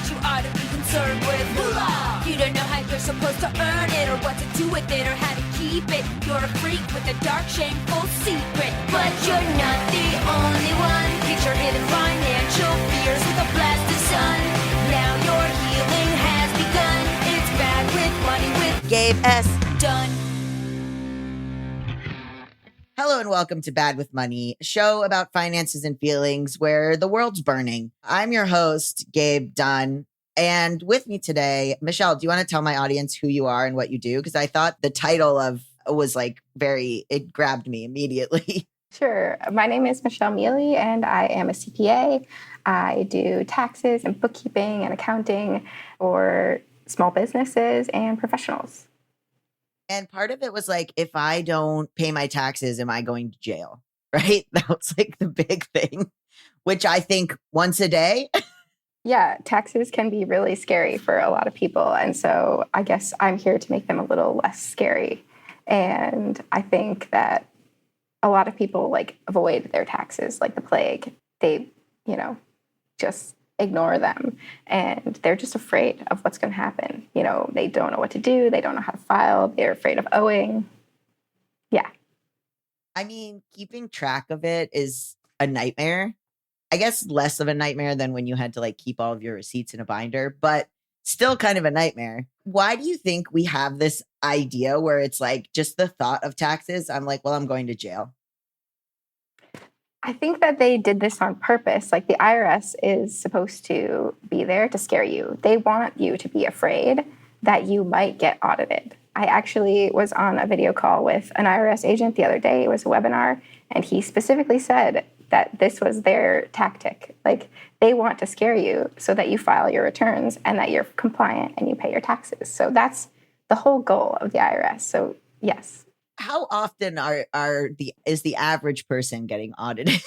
that you ought to be concerned with. Moolah! You don't know how you're supposed to earn it, or what to do with it, or how to keep it. You're a freak with a dark, shameful secret. But you're not the only one. Get your hidden financial fears with a blast of sun. Now your healing has begun. It's Bad with Money with Gabe S. Done. Hello and welcome to Bad with Money, a show about finances and feelings where the world's burning. I'm your host, Gabe Dunn. And with me today, Michelle, do you want to tell my audience who you are and what you do? Because I thought the title was it grabbed me immediately. Sure. My name is Michelle Miele, and I am a CPA. I do taxes and bookkeeping and accounting for small businesses and professionals. And part of it was like, if I don't pay my taxes, am I going to jail? Right? That was like the big thing, which I think once a day. Yeah, taxes can be really scary for a lot of people. And so I guess I'm here to make them a little less scary. And I think that a lot of people avoid their taxes like the plague. They, just ignore them, and they're just afraid of what's going to happen. They don't know what to do. They don't know how to file. They're afraid of owing. Yeah. I mean, keeping track of it is a nightmare. I guess less of a nightmare than when you had to keep all of your receipts in a binder, but still kind of a nightmare. Why do you think we have this idea where it's just the thought of taxes? I'm like, well, I'm going to jail. I think that they did this on purpose. The IRS is supposed to be there to scare you. They want you to be afraid that you might get audited. I actually was on a video call with an IRS agent the other day. It was a webinar, and he specifically said that this was their tactic. They want to scare you so that you file your returns and that you're compliant and you pay your taxes. So that's the whole goal of the IRS. So yes. How often is the average person getting audited?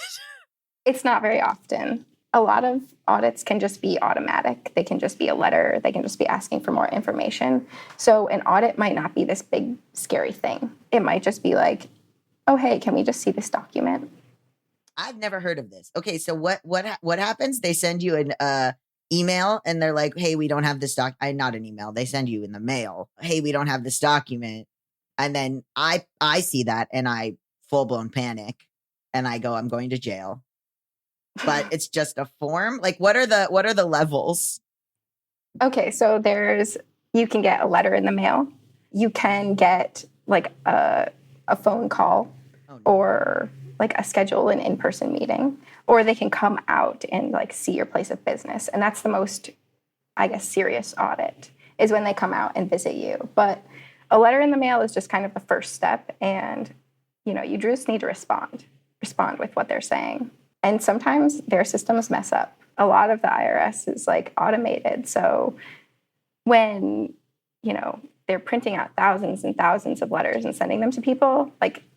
It's not very often. A lot of audits can just be automatic. They can just be a letter. They can just be asking for more information. So an audit might not be this big, scary thing. It might just be like, oh, hey, can we just see this document? I've never heard of this. Okay, so what happens? They send you an email and they're like, hey, we don't have this not an email. They send you in the mail. Hey, we don't have this document. And then I see that and I full-blown panic and I go, I'm going to jail. But it's just a form. What are the levels? Okay, so you can get a letter in the mail. You can get a phone call or a schedule an in-person meeting, or they can come out and see your place of business. And that's the most, I guess, serious audit is when they come out and visit you. But a letter in the mail is just kind of the first step. And, you just need to respond with what they're saying. And sometimes their systems mess up. A lot of the IRS is automated. So when, they're printing out thousands and thousands of letters and sending them to people,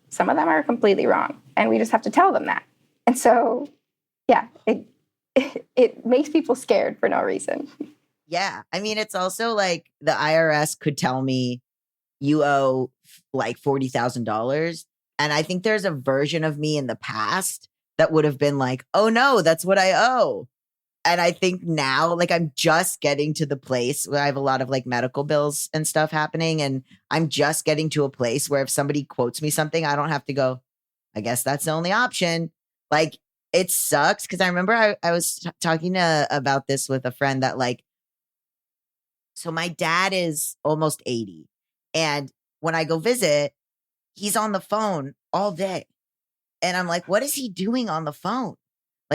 some of them are completely wrong. And we just have to tell them that. And so, yeah, it makes people scared for no reason. Yeah. I mean, it's also the IRS could tell me you owe $40,000. And I think there's a version of me in the past that would have been oh no, that's what I owe. And I think now, I'm just getting to the place where I have a lot of medical bills and stuff happening. And I'm just getting to a place where if somebody quotes me something, I don't have to go, I guess that's the only option. It sucks. Cause I remember I was talking about this with a friend that so my dad is almost 80. And when I go visit, he's on the phone all day. And I'm like, what is he doing on the phone?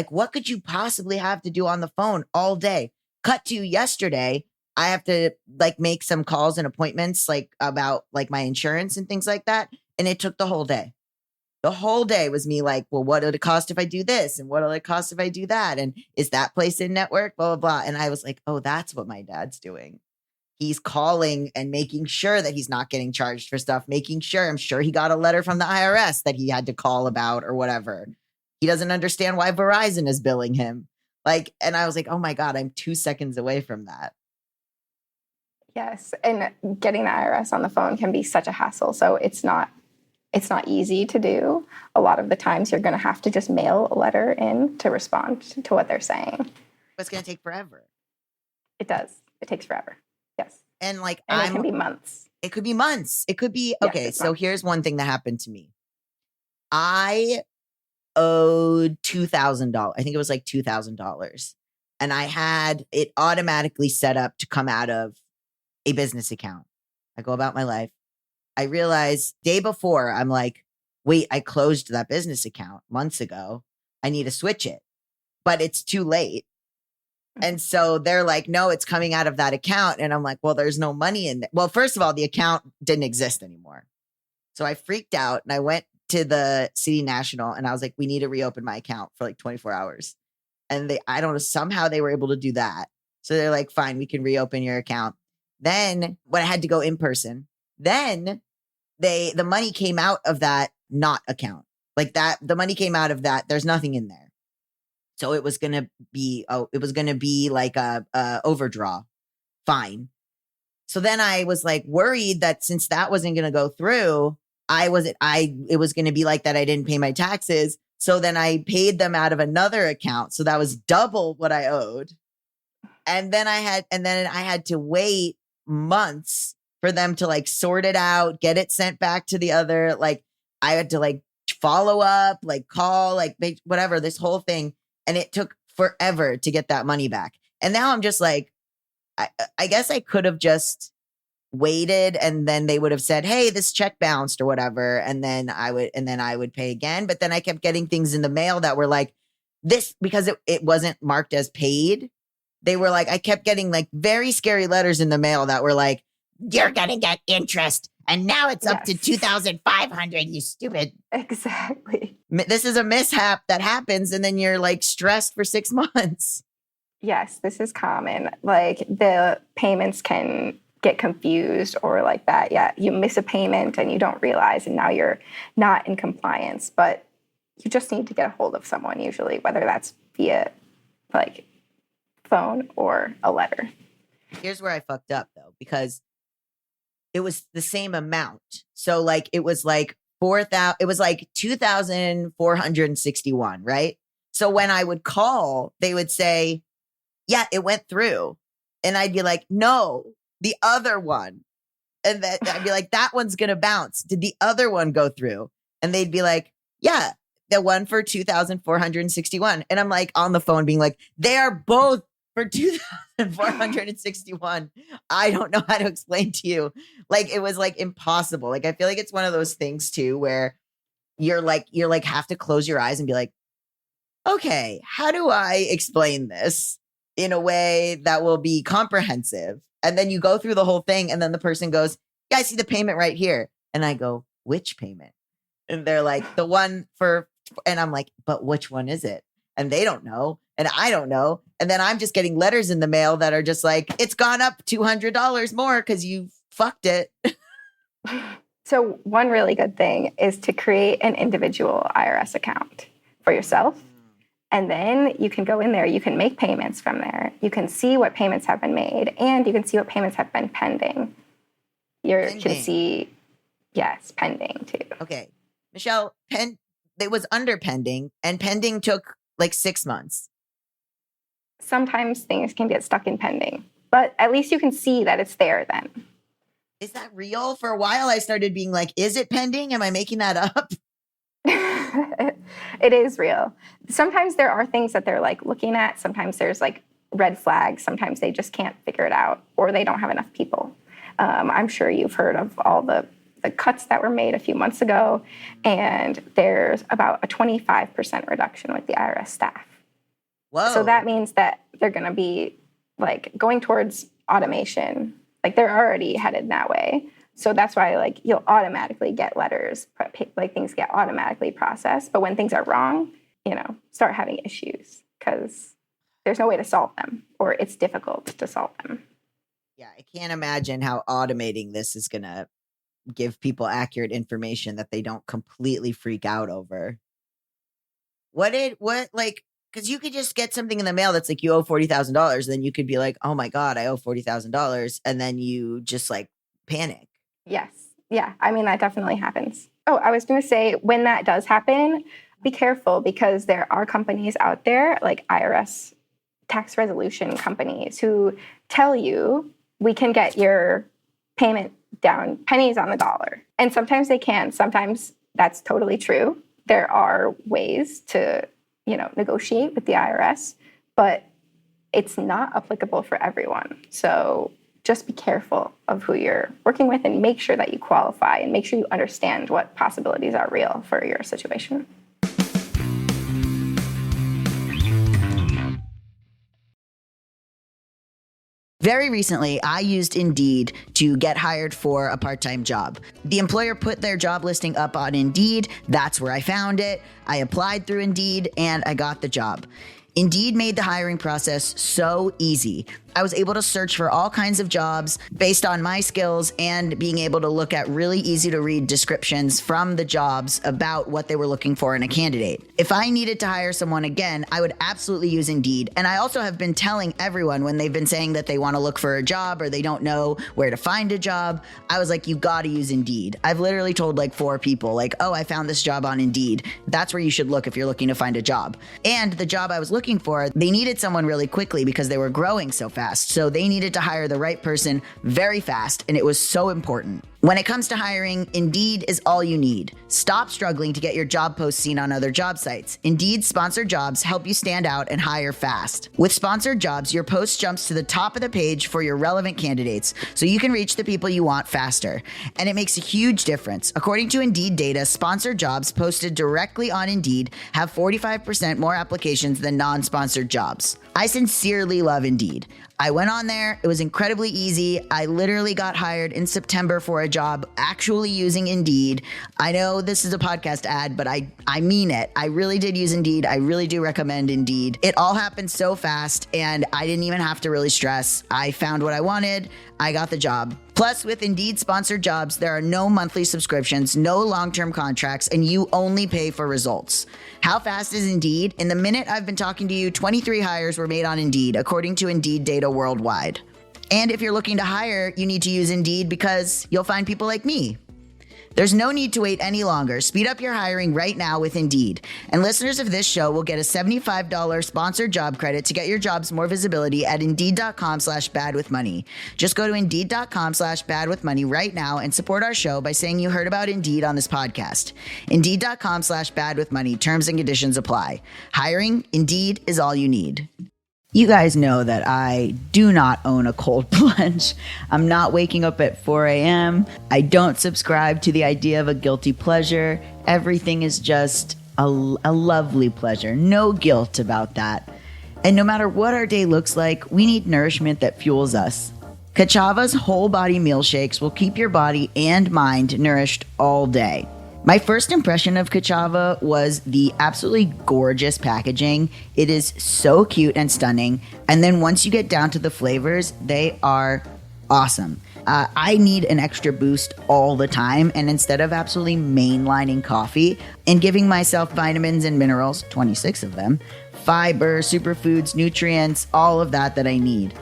What could you possibly have to do on the phone all day? Cut to yesterday, I have to make some calls and appointments about my insurance and things like that. And it took the whole day. The whole day was me well, what would it cost if I do this? And what will it cost if I do that? And is that place in network? Blah, blah, blah. And I was oh, that's what my dad's doing. He's calling and making sure that he's not getting charged for stuff, I'm sure he got a letter from the IRS that he had to call about or whatever. He doesn't understand why Verizon is billing him. And I was oh my God, I'm 2 seconds away from that. Yes. And getting the IRS on the phone can be such a hassle. So it's not easy to do. A lot of the times you're going to have to just mail a letter in to respond to what they're saying. It's going to take forever. It does. It takes forever. Yes. And like, And it can be months. it could be months. It could be, Yes, okay. it's So months. here's one thing that happened to me. I owed $2,000. I think it was like $2,000. And I had it automatically set up to come out of a business account. I go about my life. I realize day before, I'm like, wait, I closed that business account months ago. I need to switch it, but it's too late. And so they're like, no, it's coming out of that account. And I'm like, well, there's no money in there. Well, first of all, the account didn't exist anymore. So I freaked out and I went to the City National and I was like, we need to reopen my account for like 24 hours. And I don't know, somehow they were able to do that. So they're like, fine, we can reopen your account. Then when I had to go in person, then the money came out of that not account. Like that, the money came out of that. There's nothing in there. So it was going to be, like a overdraw. Fine. So then I was like worried that since that wasn't going to go through, it was going to be like that. I didn't pay my taxes. So then I paid them out of another account. So that was double what I owed. And then I had to wait months for them to like sort it out, get it sent back to the other. Like I had to like follow up, like call, like whatever, this whole thing. And it took forever to get that money back. And now I'm just like, I guess I could have just waited and then they would have said, hey, this check bounced or whatever. And then I would pay again. But then I kept getting things in the mail that were like this, because it wasn't marked as paid. They were like, I kept getting like very scary letters in the mail that were like, you're going to get interest. And now it's up to 2,500, you stupid. Exactly. This is a mishap that happens. And then you're like stressed for 6 months. Yes, this is common. Like the payments can get confused or like that. Yeah, you miss a payment and you don't realize and now you're not in compliance. But you just need to get a hold of someone usually, whether that's via like phone or a letter. Here's where I fucked up though, because it was the same amount. So like it was like 4,000, it was like 2,461, right? So when I would call, they would say, yeah, it went through. And I'd be like, no, the other one. And then I'd be like, that one's going to bounce. Did the other one go through? And they'd be like, yeah, the one for 2,461. And I'm like on the phone being like, they are both for 2,461. I don't know how to explain to you. Like, it was like impossible. Like, I feel like it's one of those things too, where you're like have to close your eyes and be like, okay, how do I explain this in a way that will be comprehensive? And then you go through the whole thing. And then the person goes, yeah, I see the payment right here. And I go, which payment? And they're like, the one for, and I'm like, but which one is it? And they don't know. And I don't know. And then I'm just getting letters in the mail that are just like, it's gone up $200 more because you fucked it. So one really good thing is to create an individual IRS account for yourself. And then you can go in there, you can make payments from there. You can see what payments have been made and you can see what payments have been pending. You can see, yes, pending too. Okay. Michelle, it was under pending and pending took like 6 months. Sometimes things can get stuck in pending, but at least you can see that it's there then. Is that real? For a while, I started being like, is it pending? Am I making that up? It is real. Sometimes there are things that they're like looking at. Sometimes there's like red flags. Sometimes they just can't figure it out or they don't have enough people. I'm sure you've heard of all the cuts that were made a few months ago, and there's about a 25% reduction with the IRS staff. Whoa. So that means that they're going to be like going towards automation. Like they're already headed that way. So that's why like you'll automatically get letters, like things get automatically processed. But when things are wrong, start having issues because there's no way to solve them or it's difficult to solve them. Yeah, I can't imagine how automating this is going to give people accurate information that they don't completely freak out over. Because you could just get something in the mail that's like, you owe $40,000. Then you could be like, oh my God, I owe $40,000. And then you just like panic. Yes. Yeah. I mean, that definitely happens. Oh, I was going to say when that does happen, be careful because there are companies out there like IRS tax resolution companies who tell you we can get your payment down pennies on the dollar. And sometimes they can. Sometimes that's totally true. There are ways to, negotiate with the IRS, but it's not applicable for everyone. So just be careful of who you're working with and make sure that you qualify and make sure you understand what possibilities are real for your situation. Very recently, I used Indeed to get hired for a part-time job. The employer put their job listing up on Indeed. That's where I found it. I applied through Indeed and I got the job. Indeed made the hiring process so easy. I was able to search for all kinds of jobs based on my skills and being able to look at really easy to read descriptions from the jobs about what they were looking for in a candidate. If I needed to hire someone again, I would absolutely use Indeed. And I also have been telling everyone when they've been saying that they want to look for a job or they don't know where to find a job, I was like, you got to use Indeed. I've literally told like 4 people like, oh, I found this job on Indeed. That's where you should look if you're looking to find a job. And the job I was looking for, they needed someone really quickly because they were growing so fast. So they needed to hire the right person very fast, and it was so important. When it comes to hiring, Indeed is all you need. Stop struggling to get your job posts seen on other job sites. Indeed's sponsored jobs help you stand out and hire fast. With sponsored jobs, your post jumps to the top of the page for your relevant candidates, so you can reach the people you want faster. And it makes a huge difference. According to Indeed data, sponsored jobs posted directly on Indeed have 45% more applications than non-sponsored jobs. I sincerely love Indeed. I went on there. It was incredibly easy. I literally got hired in September for a job actually using Indeed. I know this is a podcast ad, but I mean it. I really did use Indeed. I really do recommend Indeed. It all happened so fast and I didn't even have to really stress. I found what I wanted. I got the job. Plus, with Indeed sponsored jobs, there are no monthly subscriptions, no long-term contracts, and you only pay for results. How fast is Indeed? In the minute I've been talking to you, 23 hires were made on Indeed, according to Indeed data worldwide. And if you're looking to hire, you need to use Indeed because you'll find people like me. There's no need to wait any longer. Speed up your hiring right now with Indeed. And listeners of this show will get a $75 sponsored job credit to get your jobs more visibility at Indeed.com/badwithmoney. Just go to Indeed.com/badwithmoney right now and support our show by saying you heard about Indeed on this podcast. Indeed.com/badwithmoney. Terms and conditions apply. Hiring, Indeed is all you need. You guys know that I do not own a cold plunge. I'm not waking up at 4 a.m. I don't subscribe to the idea of a guilty pleasure. Everything is just a lovely pleasure. No guilt about that. And no matter what our day looks like, we need nourishment that fuels us. Kachava's whole body meal shakes will keep your body and mind nourished all day. My first impression of Kachava was the absolutely gorgeous packaging. It is so cute and stunning. And then once you get down to the flavors, they are awesome. I need an extra boost all the time. And instead of absolutely mainlining coffee and giving myself vitamins and minerals, 26 of them, fiber, superfoods, nutrients, all of that I need.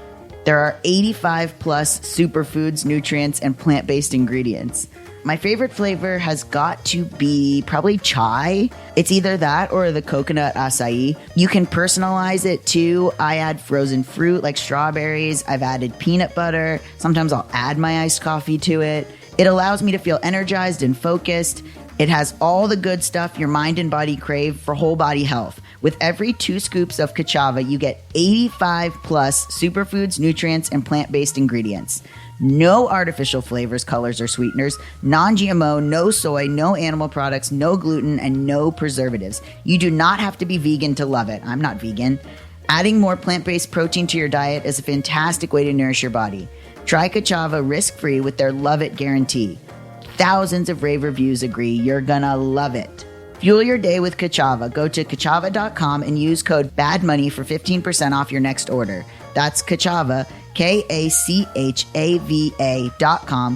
There are 85 plus superfoods, nutrients, and plant-based ingredients. My favorite flavor has got to be probably chai. It's either that or the coconut acai. You can personalize it too. I add frozen fruit like strawberries. I've added peanut butter. Sometimes I'll add my iced coffee to it. It allows me to feel energized and focused. It has all the good stuff your mind and body crave for whole body health. With every 2 scoops of Kachava, you get 85 plus superfoods, nutrients, and plant-based ingredients. No artificial flavors, colors, or sweeteners, non-GMO, no soy, no animal products, no gluten, and no preservatives. You do not have to be vegan to love it. I'm not vegan. Adding more plant-based protein to your diet is a fantastic way to nourish your body. Try Kachava risk-free with their Love It guarantee. Thousands of rave reviews agree you're gonna love it. Fuel your day with Kachava. Go to Kachava.com and use code BADMONEY for 15% off your next order. That's Kachava, Kachava.com,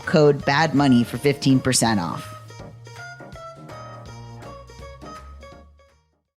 code BADMONEY for 15% off.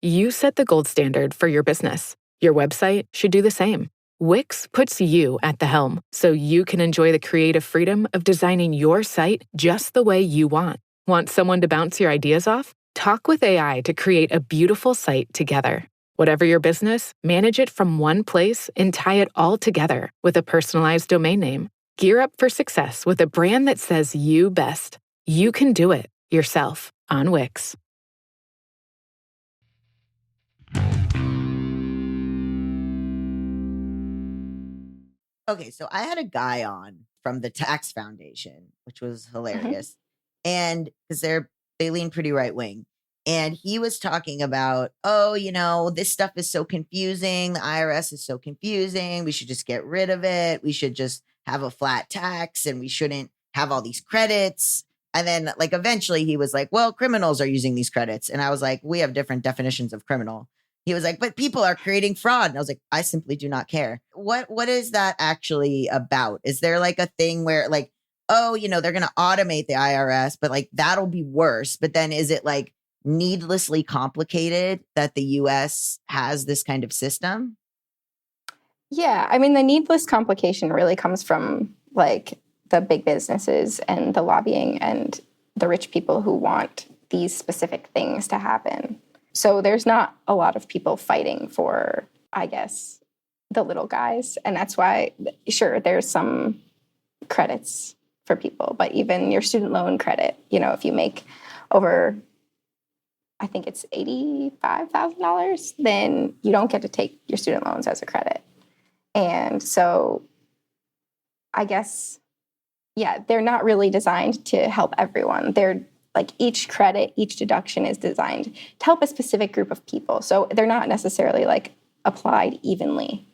You set the gold standard for your business. Your website should do the same. Wix puts you at the helm, so you can enjoy the creative freedom of designing your site just the way you want. Want someone to bounce your ideas off? Talk with AI to create a beautiful site together. Whatever your business, manage it from one place and tie it all together with a personalized domain name. Gear up for success with a brand that says you best. You can do it yourself on Wix. Okay, so I had a guy on from the Tax Foundation, which was hilarious. And because they lean pretty right wing. And he was talking about, this stuff is so confusing. The IRS is so confusing. We should just get rid of it. We should just have a flat tax and we shouldn't have all these credits. And then eventually he was like, well, criminals are using these credits. And I was like, we have different definitions of criminal. He was like, but people are creating fraud. And I was like, I simply do not care. What is that actually about? Is there a thing where they're going to automate the IRS, but that'll be worse. But then is it needlessly complicated that the US has this kind of system? Yeah, I mean, the needless complication really comes from the big businesses and the lobbying and the rich people who want these specific things to happen. So there's not a lot of people fighting for, I guess, the little guys. And that's why, sure, there's some credits for people, but even your student loan credit, if you make over, I think it's $85,000, then you don't get to take your student loans as a credit. And so I guess, yeah, they're not really designed to help everyone. They're each credit, each deduction is designed to help a specific group of people. So they're not necessarily applied evenly,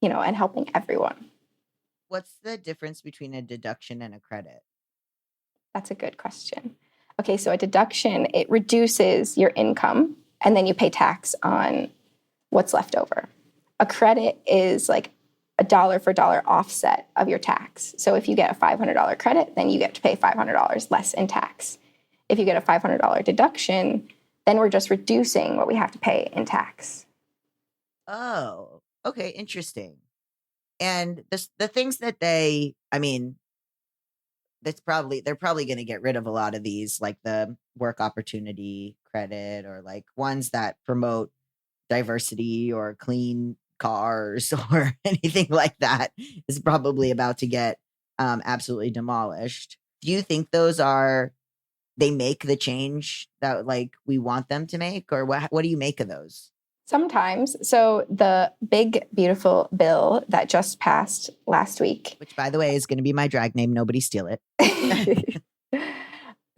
and helping everyone. What's the difference between a deduction and a credit? That's a good question. Okay, so a deduction, it reduces your income and then you pay tax on what's left over. A credit is a dollar for dollar offset of your tax. So if you get a $500 credit, then you get to pay $500 less in tax. If you get a $500 deduction, then we're just reducing what we have to pay in tax. Oh, okay, interesting. And the things that they're probably going to get rid of a lot of these, like the work opportunity credit or ones that promote diversity or clean cars or anything like that is probably about to get absolutely demolished. Do you think they make the change that we want them to make, or what do you make of those? Sometimes. So the big, beautiful bill that just passed last week. Which, by the way, is going to be my drag name. Nobody steal it.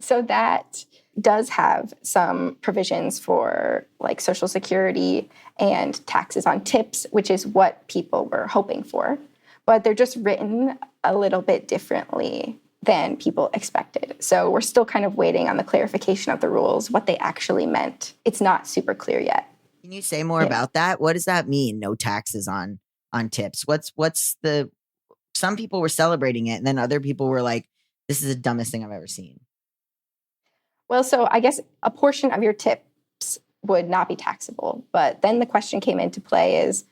So that does have some provisions for Social Security and taxes on tips, which is what people were hoping for. But they're just written a little bit differently than people expected. So we're still kind of waiting on the clarification of the rules, what they actually meant. It's not super clear yet. Can you say more about that? What does that mean? No taxes on tips. Some people were celebrating it and then other people were like, this is the dumbest thing I've ever seen. Well, so I guess a portion of your tips would not be taxable. But then the question came into play is,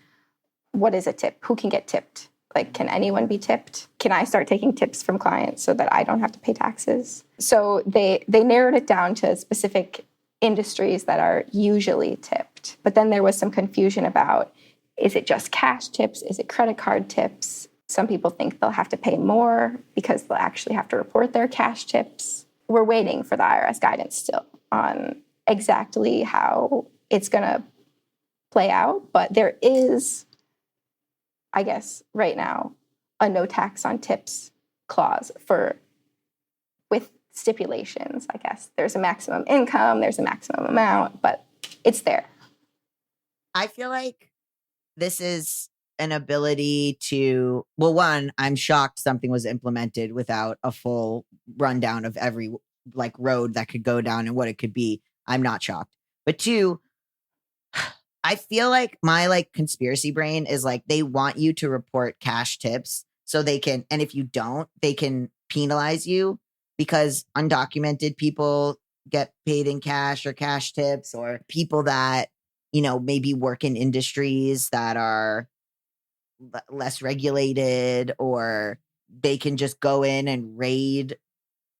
what is a tip? Who can get tipped? Can anyone be tipped? Can I start taking tips from clients so that I don't have to pay taxes? So they narrowed it down to specific industries that are usually tipped. But then there was some confusion about, is it just cash tips? Is it credit card tips? Some people think they'll have to pay more because they'll actually have to report their cash tips. We're waiting for the IRS guidance still on exactly how it's going to play out. But there is, I guess, right now, a no tax on tips clause with stipulations, I guess. There's a maximum income, there's a maximum amount, but it's there. I feel like this is an ability to, well, one, I'm shocked something was implemented without a full rundown of every road that could go down and what it could be. I'm not shocked. But two, I feel like my conspiracy brain is they want you to report cash tips so they can, and if you don't, they can penalize you because undocumented people get paid in cash or cash tips, or people that, maybe work in industries that are less regulated, or they can just go in and raid,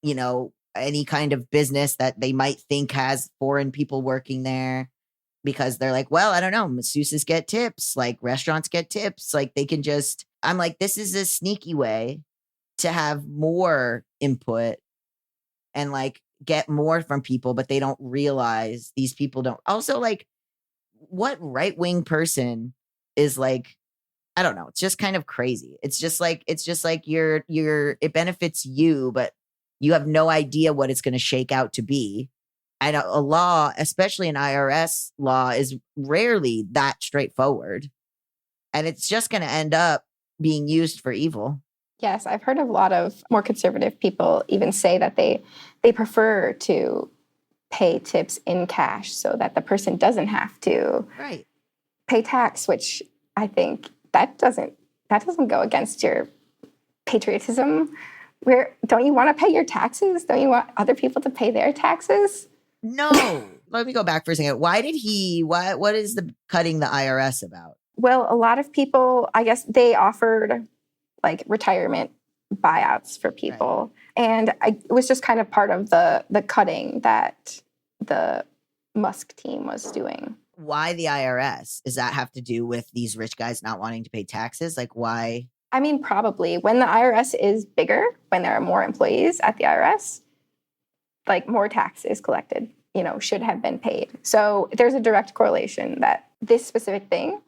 any kind of business that they might think has foreign people working there. because they're like, well, I don't know, masseuses get tips, like restaurants get tips, like they can just, I'm like, this is a sneaky way to have more input and like get more from people, but they don't realize these people don't. Also, like, what right-wing person is like, I don't know, it's just kind of crazy. It's just like you're it benefits you, but you have no idea what it's going to shake out to be. And a law, especially an IRS law, is rarely that straightforward. And it's just going to end up being used for evil. Yes, I've heard of a lot of more conservative people even say that they prefer to pay tips in cash so that the person doesn't have to pay tax, which I think that doesn't go against your patriotism. Don't you want to pay your taxes? Don't you want other people to pay their taxes? No. Let me go back for a second. What is the cutting the IRS about? Well, a lot of people, I guess they offered like retirement buyouts for people. Right. And it was just kind of part of the cutting that the Musk team was doing. Why the IRS? Does that have to do with these rich guys not wanting to pay taxes? Like, why? I mean, probably. When the IRS is bigger, when there are more employees at the IRS, like more tax is collected, should have been paid. So there's a direct correlation that this specific thing,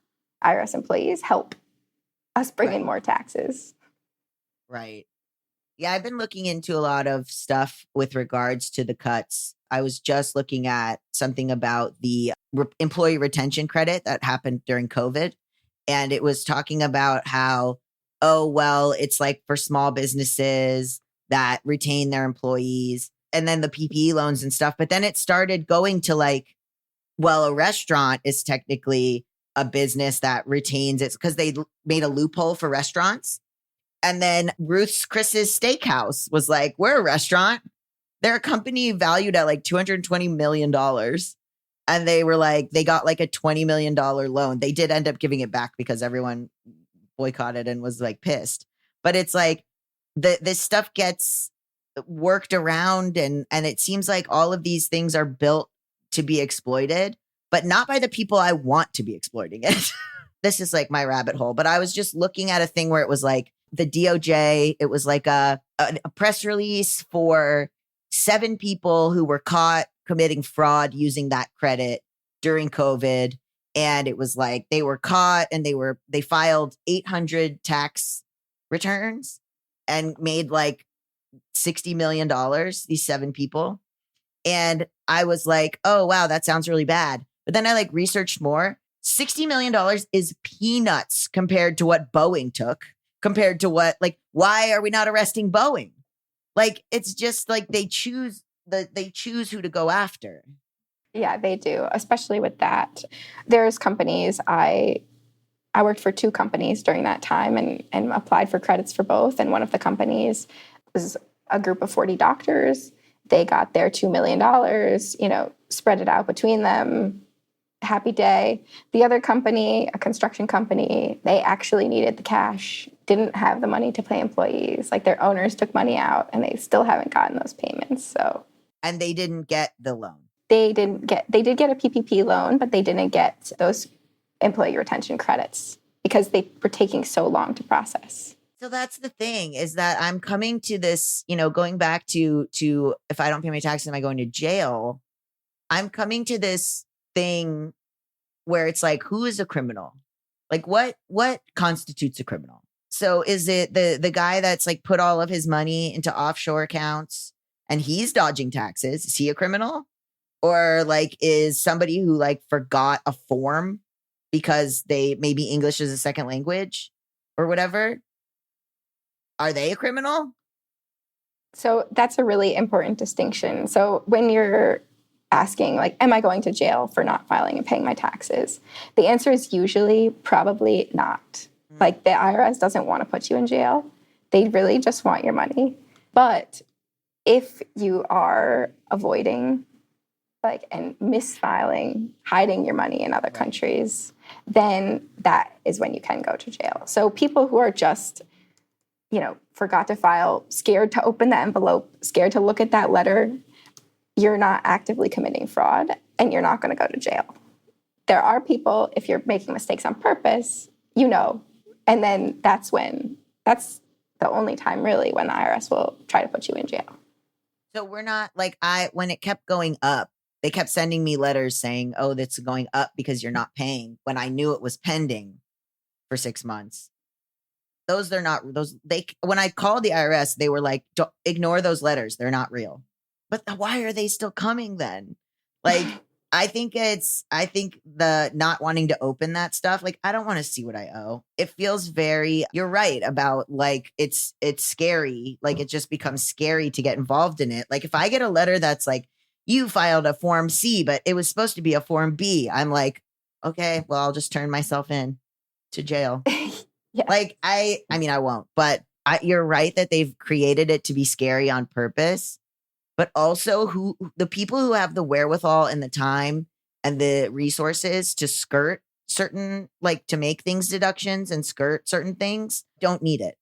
IRS employees help us bring in more taxes. Right. Yeah, I've been looking into a lot of stuff with regards to the cuts. I was just looking at something about the employee retention credit that happened during COVID. And it was talking about how, it's like for small businesses that retain their employees and then the PPE loans and stuff. But then it started going to like, well, a restaurant is technically a business that retains it because they made a loophole for restaurants. And then Ruth's Chris's Steakhouse was like, we're a restaurant. They're a company valued at like $220 million. And they were like, they got like a $20 million loan. They did end up giving it back because everyone boycotted and was like pissed. But it's like this stuff gets worked around and it seems like all of these things are built to be exploited, but not by the people I want to be exploiting it. This is like my rabbit hole. But I was just looking at a thing where it was like the DOJ, it was like a press release for 7 people who were caught committing fraud using that credit during COVID. And it was like they were caught and they filed 800 tax returns and made like $60 million, these 7 people. And I was like, oh, wow, that sounds really bad. But then I like researched more. $60 million is peanuts compared to what Boeing took, compared to what, like, why are we not arresting Boeing? Like, it's just like they choose who to go after. Yeah, they do, especially with that. There's companies, I worked for 2 companies during that time and applied for credits for both. And one of the companies was a group of 40 doctors. They got their $2 million, spread it out between them. Happy day. The other company, a construction company, they actually needed the cash, didn't have the money to pay employees. Like their owners took money out and they still haven't gotten those payments. So, and they didn't get the loan. They did get a PPP loan, but they didn't get those employee retention credits because they were taking so long to process. So that's the thing, is that I'm coming to this, going back to if I don't pay my taxes, am I going to jail? I'm coming to this thing where it's like, who is a criminal? Like what constitutes a criminal? So is it the guy that's like put all of his money into offshore accounts and he's dodging taxes? Is he a criminal? Or like is somebody who like forgot a form because maybe English is a second language or whatever? Are they a criminal? So that's a really important distinction. So when you're asking, like, am I going to jail for not filing and paying my taxes? The answer is usually probably not. Like the IRS doesn't want to put you in jail. They really just want your money. But if you are avoiding and misfiling, hiding your money in other countries, then that is when you can go to jail. So people who are just forgot to file, scared to open the envelope, scared to look at that letter, you're not actively committing fraud and you're not going to go to jail. there are people, if you're making mistakes on purpose, and then that's the only time really when the IRS will try to put you in jail. So we're not when it kept going up, they kept sending me letters saying, oh, that's going up because you're not paying, when I knew it was pending for 6 months. When I called the IRS, they were like, don't ignore those letters. They're not real. But why are they still coming then? I think the not wanting to open that stuff, I don't want to see what I owe. It feels you're right about it's scary. It just becomes scary to get involved in it. If I get a letter that's you filed a Form C, but it was supposed to be a Form B, I'm like, okay, well, I'll just turn myself in to jail. Yeah. I mean, I won't, but you're right that they've created it to be scary on purpose. But also the people who have the wherewithal and the time and the resources to skirt certain, to make things deductions and skirt certain things don't need it.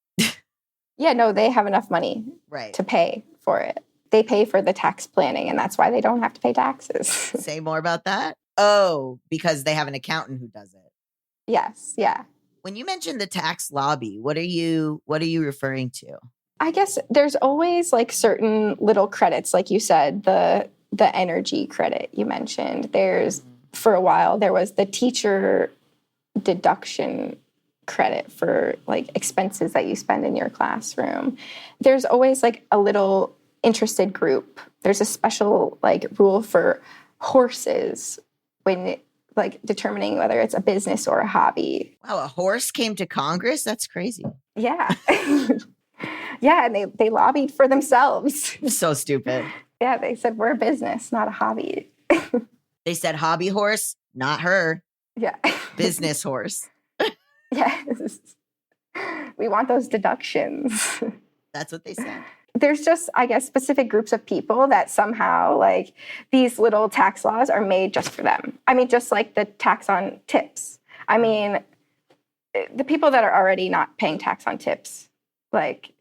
Yeah, no, they have enough money to pay for it. They pay for the tax planning, and that's why they don't have to pay taxes. Say more about that. Oh, because they have an accountant who does it. Yes, yeah. When you mentioned the tax lobby, what are you referring to? I guess there's always certain little credits, like you said, the energy credit you mentioned. There's, for a while, there was the teacher deduction credit for expenses that you spend in your classroom. There's always a little interested group. There's a special rule for horses when determining whether it's a business or a hobby. Wow, a horse came to Congress? That's crazy. Yeah. Yeah, and they lobbied for themselves. So stupid. Yeah, they said we're a business, not a hobby. They said hobby horse, not her. Yeah. Business horse. Yes. We want those deductions. That's what they said. There's just, I guess, specific groups of people that somehow, these little tax laws are made just for them. I mean, just like the tax on tips. I mean, the people that are already not paying tax on tips,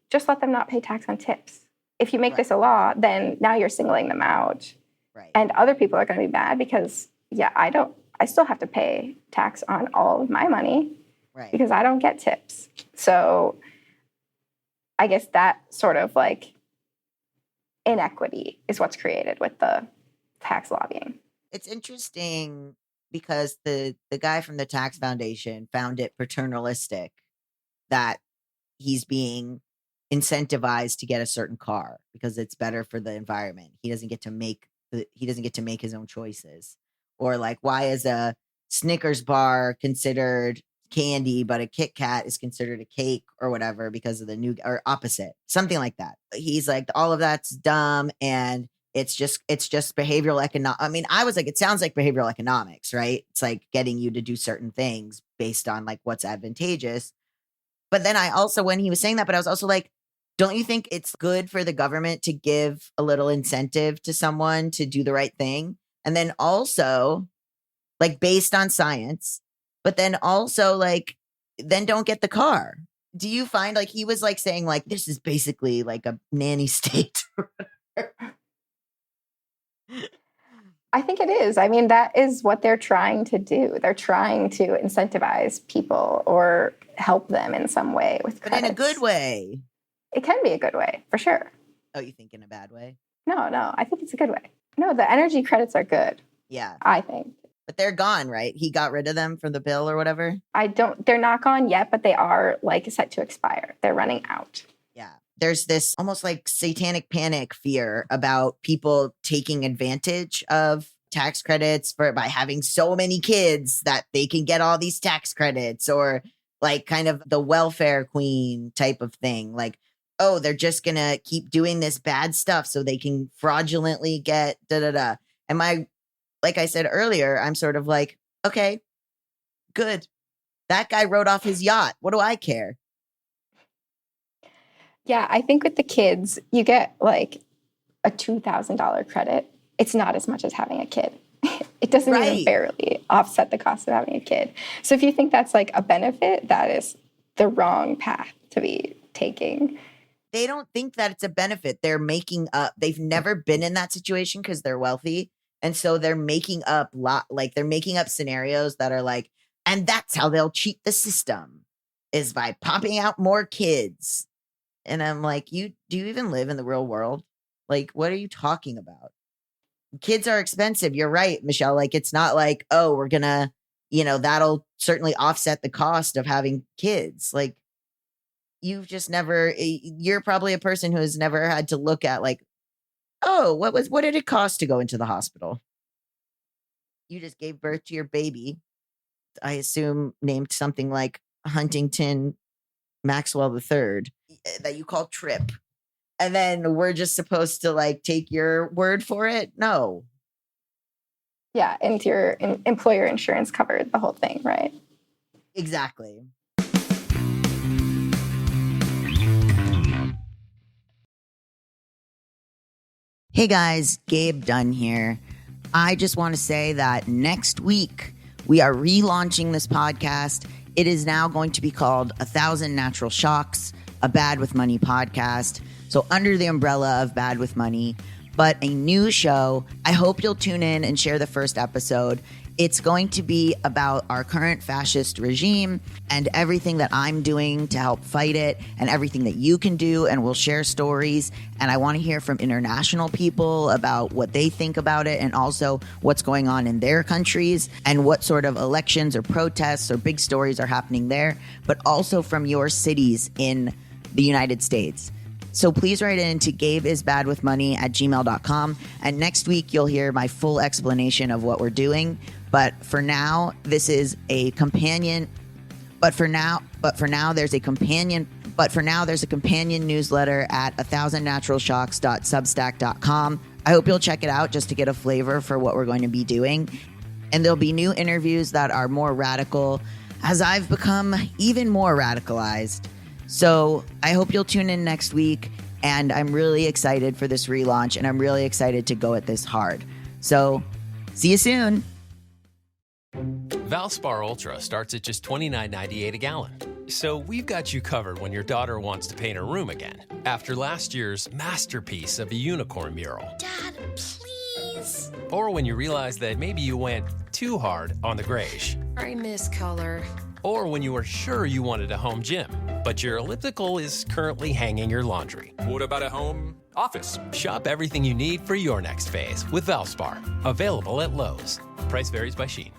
just let them not pay tax on tips. If you make this a law, then now you're singling them out. Right. And other people are going to be mad because, I still have to pay tax on all of my money because I don't get tips. So I guess that sort of inequity is what's created with the tax lobbying. It's interesting because the guy from the Tax Foundation found it paternalistic that he's being incentivized to get a certain car because it's better for the environment. He doesn't get to make his own choices. Or why is a Snickers bar considered candy, but a Kit Kat is considered a cake or whatever because of the new, or opposite, something like that. He's all of that's dumb. And it's just behavioral economics. I mean, I was it sounds like behavioral economics, right? It's getting you to do certain things based on what's advantageous. But then I also, when he was saying that, but I was also don't you think it's good for the government to give a little incentive to someone to do the right thing? And then also based on science, but then also then don't get the car. Do you find he was saying this is basically a nanny state? I think it is. I mean, that is what they're trying to do. They're trying to incentivize people or help them in some way with credits. But in a good way. It can be a good way, for sure. Oh, you think in a bad way? No, I think it's a good way. No, the energy credits are good. Yeah. I think. But they're gone, right? He got rid of them from the bill or whatever? They're not gone yet, but they are set to expire. They're running out. Yeah. There's this almost satanic panic fear about people taking advantage of tax credits by having so many kids that they can get all these tax credits, or kind of the welfare queen type of thing. Oh, they're just going to keep doing this bad stuff so they can fraudulently get da-da-da. And like I said earlier, I'm sort of okay, good. That guy wrote off his yacht. What do I care? Yeah, I think with the kids, you get a $2,000 credit. It's not as much as having a kid. It doesn't even barely offset the cost of having a kid. So if you think that's a benefit, that is the wrong path to be taking. They don't think that it's a benefit. They're making up. They've never been in that situation because they're wealthy. And so they're making up they're making up scenarios that are like, and that's how they'll cheat the system is by popping out more kids. And I'm like, do you even live in the real world? Like, what are you talking about? Kids are expensive. You're right, Michelle. Like, it's not like, oh, we're gonna, that'll certainly offset the cost of having kids. Like, you're probably a person who has never had to look at like, oh, what did it cost to go into the hospital? You just gave birth to your baby. I assume named something like Huntington Maxwell III that you call Trip. And then we're just supposed to like take your word for it? No. Yeah, and your employer insurance covered the whole thing, right? Exactly. Hey guys, Gabe Dunn here. I just want to say that next week we are relaunching this podcast. It is now going to be called 1,000 Natural Shocks, a Bad with Money podcast. So under the umbrella of Bad with Money, but a new show. I hope you'll tune in and share the first episode. It's going to be about our current fascist regime and everything that I'm doing to help fight it and everything that you can do, and we'll share stories. And I want to hear from international people about what they think about it and also what's going on in their countries and what sort of elections or protests or big stories are happening there, but also from your cities in the United States. So please write in to gabeisbadwithmoney@gmail.com. And next week, you'll hear my full explanation of what we're doing. But for now, this is a companion. But for now, there's a companion newsletter at 1000naturalshocks.substack.com. I hope you'll check it out just to get a flavor for what we're going to be doing. And there'll be new interviews that are more radical as I've become even more radicalized. So I hope you'll tune in next week, and I'm really excited for this relaunch, and I'm really excited to go at this hard. So see you soon. Valspar Ultra starts at just $29.98 a gallon. So we've got you covered when your daughter wants to paint her room again after last year's masterpiece of a unicorn mural. Dad, please. Or when you realize that maybe you went too hard on the grayish. I miss color. Or when you were sure you wanted a home gym, but your elliptical is currently hanging your laundry. What about a home office? Shop everything you need for your next phase with Valspar. Available at Lowe's. Price varies by Shein.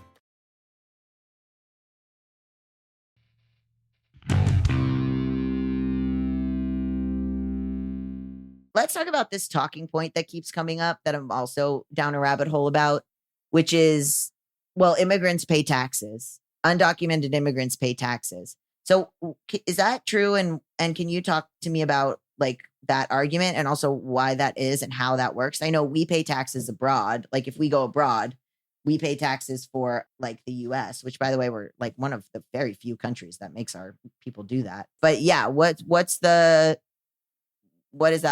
Let's talk about this talking point that keeps coming up that I'm also down a rabbit hole about, which is, well, immigrants pay taxes. Undocumented immigrants pay taxes. So is that true? And can you talk to me about like that argument and also why that is and how that works? I know we pay taxes abroad. Like if we go abroad, we pay taxes for like the US, which by the way, we're like one of the very few countries that makes our people do that. But yeah, what is that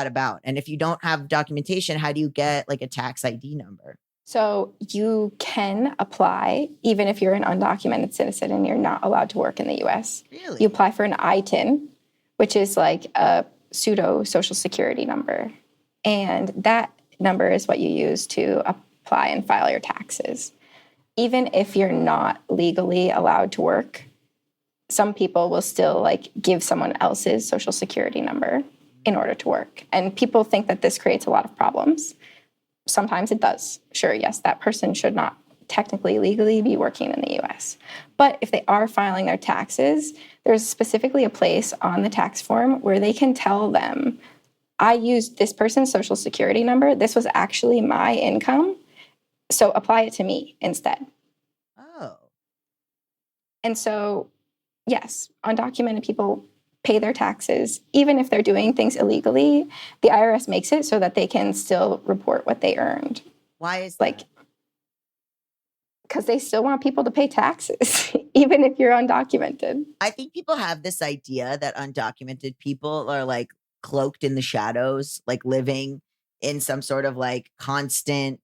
about? And if you don't have documentation, how do you get like a tax ID number? So you can apply even if you're an undocumented citizen and you're not allowed to work in the U.S. Really? You apply for an ITIN, which is like a pseudo social security number. And that number is what you use to apply and file your taxes. Even if you're not legally allowed to work, some people will still like give someone else's social security number in order to work. And people think that this creates a lot of problems. Sometimes it does. Sure, yes, that person should not technically legally be working in the U.S. But if they are filing their taxes, there's specifically a place on the tax form where they can tell them, I used this person's social security number. This was actually my income. So apply it to me instead. Oh. And so, yes, undocumented people pay their taxes, even if they're doing things illegally. The IRS makes it so that they can still report what they earned. Why is like, because they still want people to pay taxes, even if you're undocumented. I think people have this idea that undocumented people are like cloaked in the shadows, like living in some sort of like constant,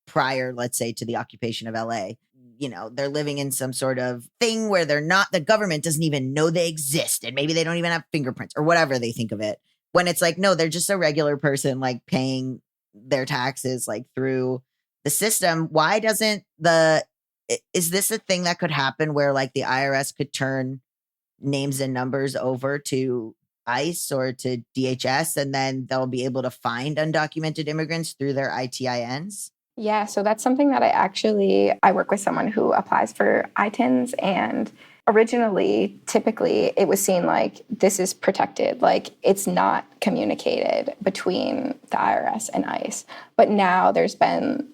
prior, let's say, to the occupation of LA. They're living in some sort of thing where the government doesn't even know they exist. And maybe they don't even have fingerprints or whatever they think of it. When it's like, no, they're just a regular person, like paying, their taxes like through the system. Why doesn't is this a thing that could happen where like the IRS could turn names and numbers over to ICE or to DHS, and then they'll be able to find undocumented immigrants through their ITINs? Yeah, so that's something that I work with someone who applies for ITINs, and originally, typically, it was seen like this is protected, like it's not communicated between the IRS and ICE. But now there's been,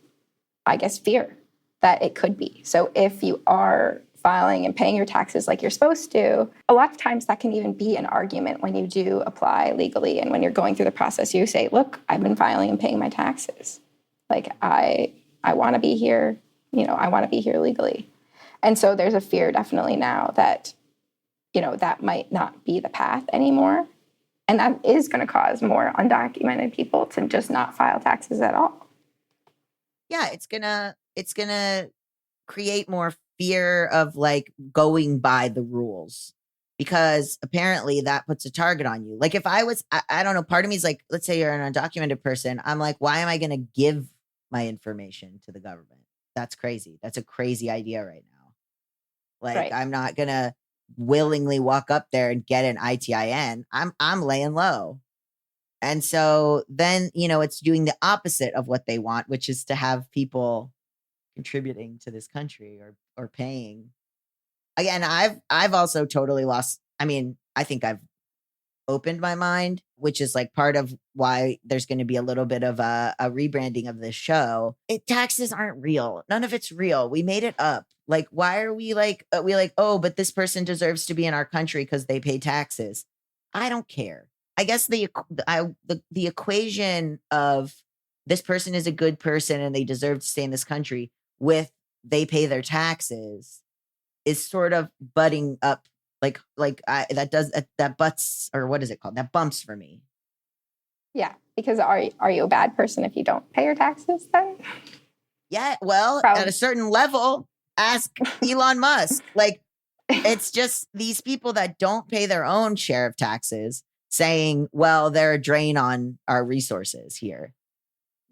I guess, fear that it could be. So if you are filing and paying your taxes like you're supposed to, a lot of times that can even be an argument when you do apply legally. And when you're going through the process, you say, look, I've been filing and paying my taxes. Like I want to be here, I want to be here legally. And so there's a fear definitely now that, that might not be the path anymore. And that is going to cause more undocumented people to just not file taxes at all. Yeah, it's gonna create more fear of like going by the rules, because apparently that puts a target on you. Like if I don't know, part of me is like, let's say you're an undocumented person. I'm like, why am I going to give my information to the government? That's crazy. That's a crazy idea right now. Like Right. I'm not going to willingly walk up there and get an ITIN. I'm laying low. And so then, it's doing the opposite of what they want, which is to have people contributing to this country or paying. Again, I've also totally lost. I mean, I think I've opened my mind, which is like part of why there's going to be a little bit of a rebranding of this show. Taxes aren't real. None of it's real. We made it up. Like, why are we like, oh, but this person deserves to be in our country because they pay taxes. I don't care. I guess the equation of this person is a good person and they deserve to stay in this country with they pay their taxes is sort of butting up. That butts, or what is it called? That bumps for me. Yeah, because are you a bad person if you don't pay your taxes then? Yeah, well, Probably. At a certain level, ask Elon Musk. Like, it's just these people that don't pay their own share of taxes saying, well, they're a drain on our resources here.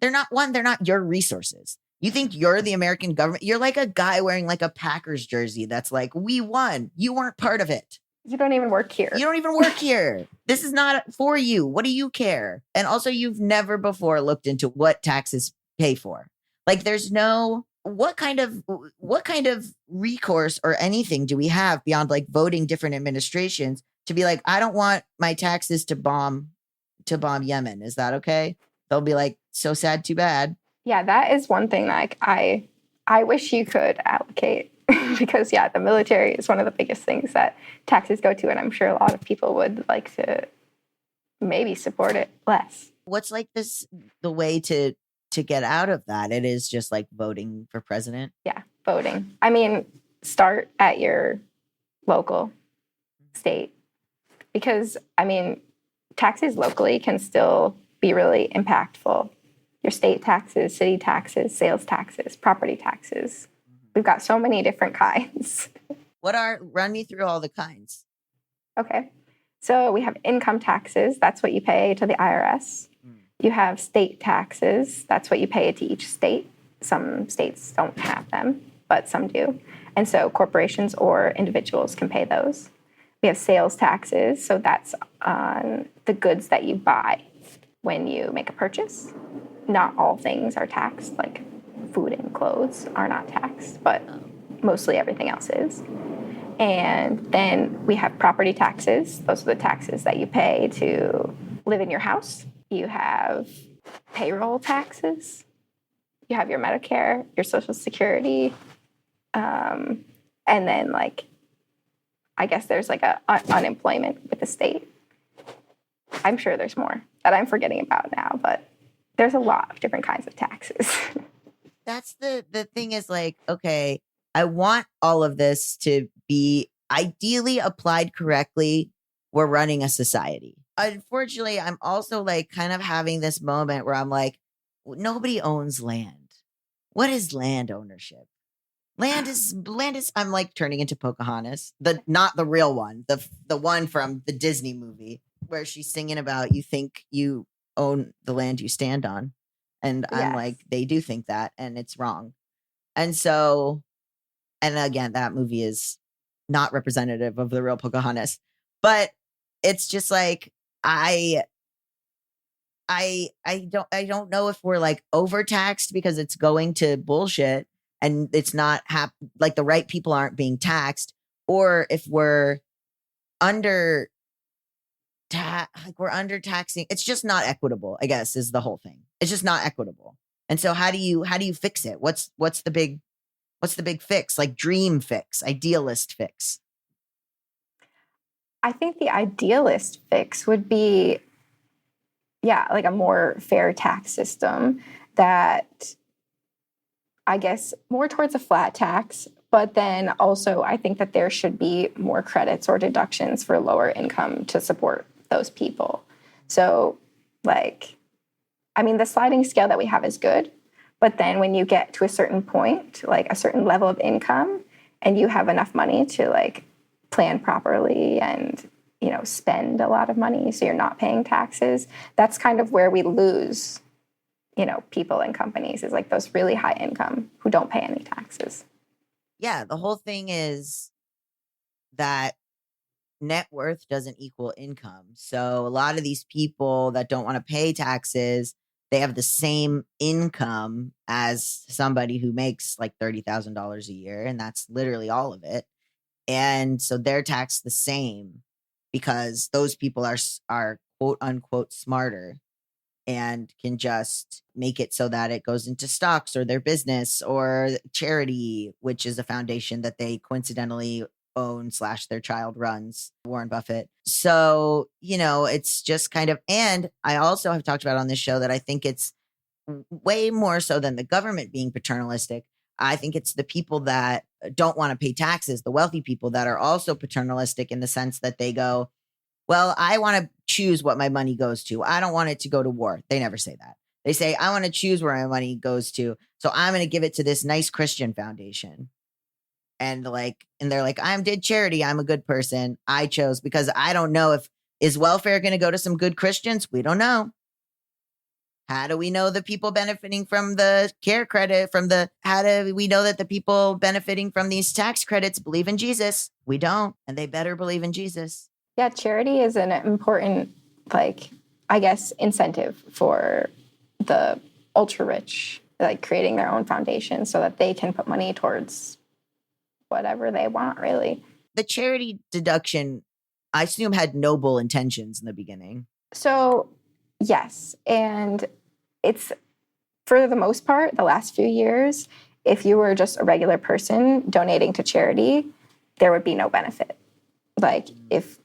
They're not your resources. You think you're the American government? You're like a guy wearing like a Packers jersey that's like, we won. You weren't part of it. You don't even work here. You don't even work here. This is not for you. What do you care? And also, you've never before looked into what taxes pay for. Like, there's no, what kind of recourse or anything do we have beyond like voting different administrations to be like, I don't want my taxes to bomb Yemen. Is that okay? They'll be like, so sad, too bad. Yeah, that is one thing that I wish you could allocate because, yeah, the military is one of the biggest things that taxes go to, and I'm sure a lot of people would like to maybe support it less. What's like the way to get out of that? It is just like voting for president. Yeah, voting. I mean, start at your local state because, I mean, taxes locally can still be really impactful. Your state taxes, city taxes, sales taxes, property taxes. We've got so many different kinds. Run me through all the kinds. Okay. So we have income taxes. That's what you pay to the IRS. You have state taxes. That's what you pay to each state. Some states don't have them, but some do. And so corporations or individuals can pay those. We have sales taxes. So that's on the goods that you buy when you make a purchase. Not all things are taxed, like food and clothes are not taxed, but mostly everything else is. And then we have property taxes. Those are the taxes that you pay to live in your house. You have payroll taxes. You have your Medicare, your Social Security. And then, like, I guess there's like a unemployment with the state. I'm sure there's more that I'm forgetting about now, but there's a lot of different kinds of taxes. That's the thing is like, okay, I want all of this to be ideally applied correctly. We're running a society. Unfortunately, I'm also like kind of having this moment where I'm like, nobody owns land. What is land ownership? Land is I'm like turning into Pocahontas, not the real one, the one from the Disney movie where she's singing about you think you own the land you stand on. And I'm Yes. like, they do think that, and it's wrong. And so, and again, that movie is not representative of the real Pocahontas, but it's just like, I don't know if we're like overtaxed because it's going to bullshit and it's not like the right people aren't being taxed, or if we're under like we're under taxing. It's just not equitable, I guess, is the whole thing. It's just not equitable. And so how do you fix it? What's the big fix? Like dream fix, idealist fix? I think the idealist fix would be, like a more fair tax system that, I guess, more towards a flat tax. But then also, I think that there should be more credits or deductions for lower income to support those people. So, like, I mean, the sliding scale that we have is good. But then when you get to a certain point, like a certain level of income, and you have enough money to like plan properly and, spend a lot of money so you're not paying taxes, that's kind of where we lose, people and companies, is like those really high income who don't pay any taxes. Yeah, the whole thing is that net worth doesn't equal income. So a lot of these people that don't want to pay taxes, they have the same income as somebody who makes like $30,000 a year, and that's literally all of it. And so they're taxed the same because those people are quote unquote smarter and can just make it so that it goes into stocks or their business or charity, which is a foundation that they coincidentally own / their child runs, Warren Buffett. So, it's just kind of, and I also have talked about on this show that I think it's way more so than the government being paternalistic. I think it's the people that don't want to pay taxes, the wealthy people that are also paternalistic in the sense that they go, well, I want to choose what my money goes to. I don't want it to go to war. They never say that. They say, I want to choose where my money goes to. So I'm going to give it to this nice Christian foundation. And they're like, I did charity. I'm a good person. I chose because I don't know is welfare going to go to some good Christians? We don't know. How do we know the people benefiting from the care credit how do we know that the people benefiting from these tax credits believe in Jesus? We don't. And they better believe in Jesus. Yeah, charity is an important, I guess, incentive for the ultra rich, like creating their own foundation so that they can put money towards whatever they want, really. The charity deduction, I assume, had noble intentions in the beginning. So, yes. And it's, for the most part, the last few years, if you were just a regular person donating to charity, there would be no benefit. Like if,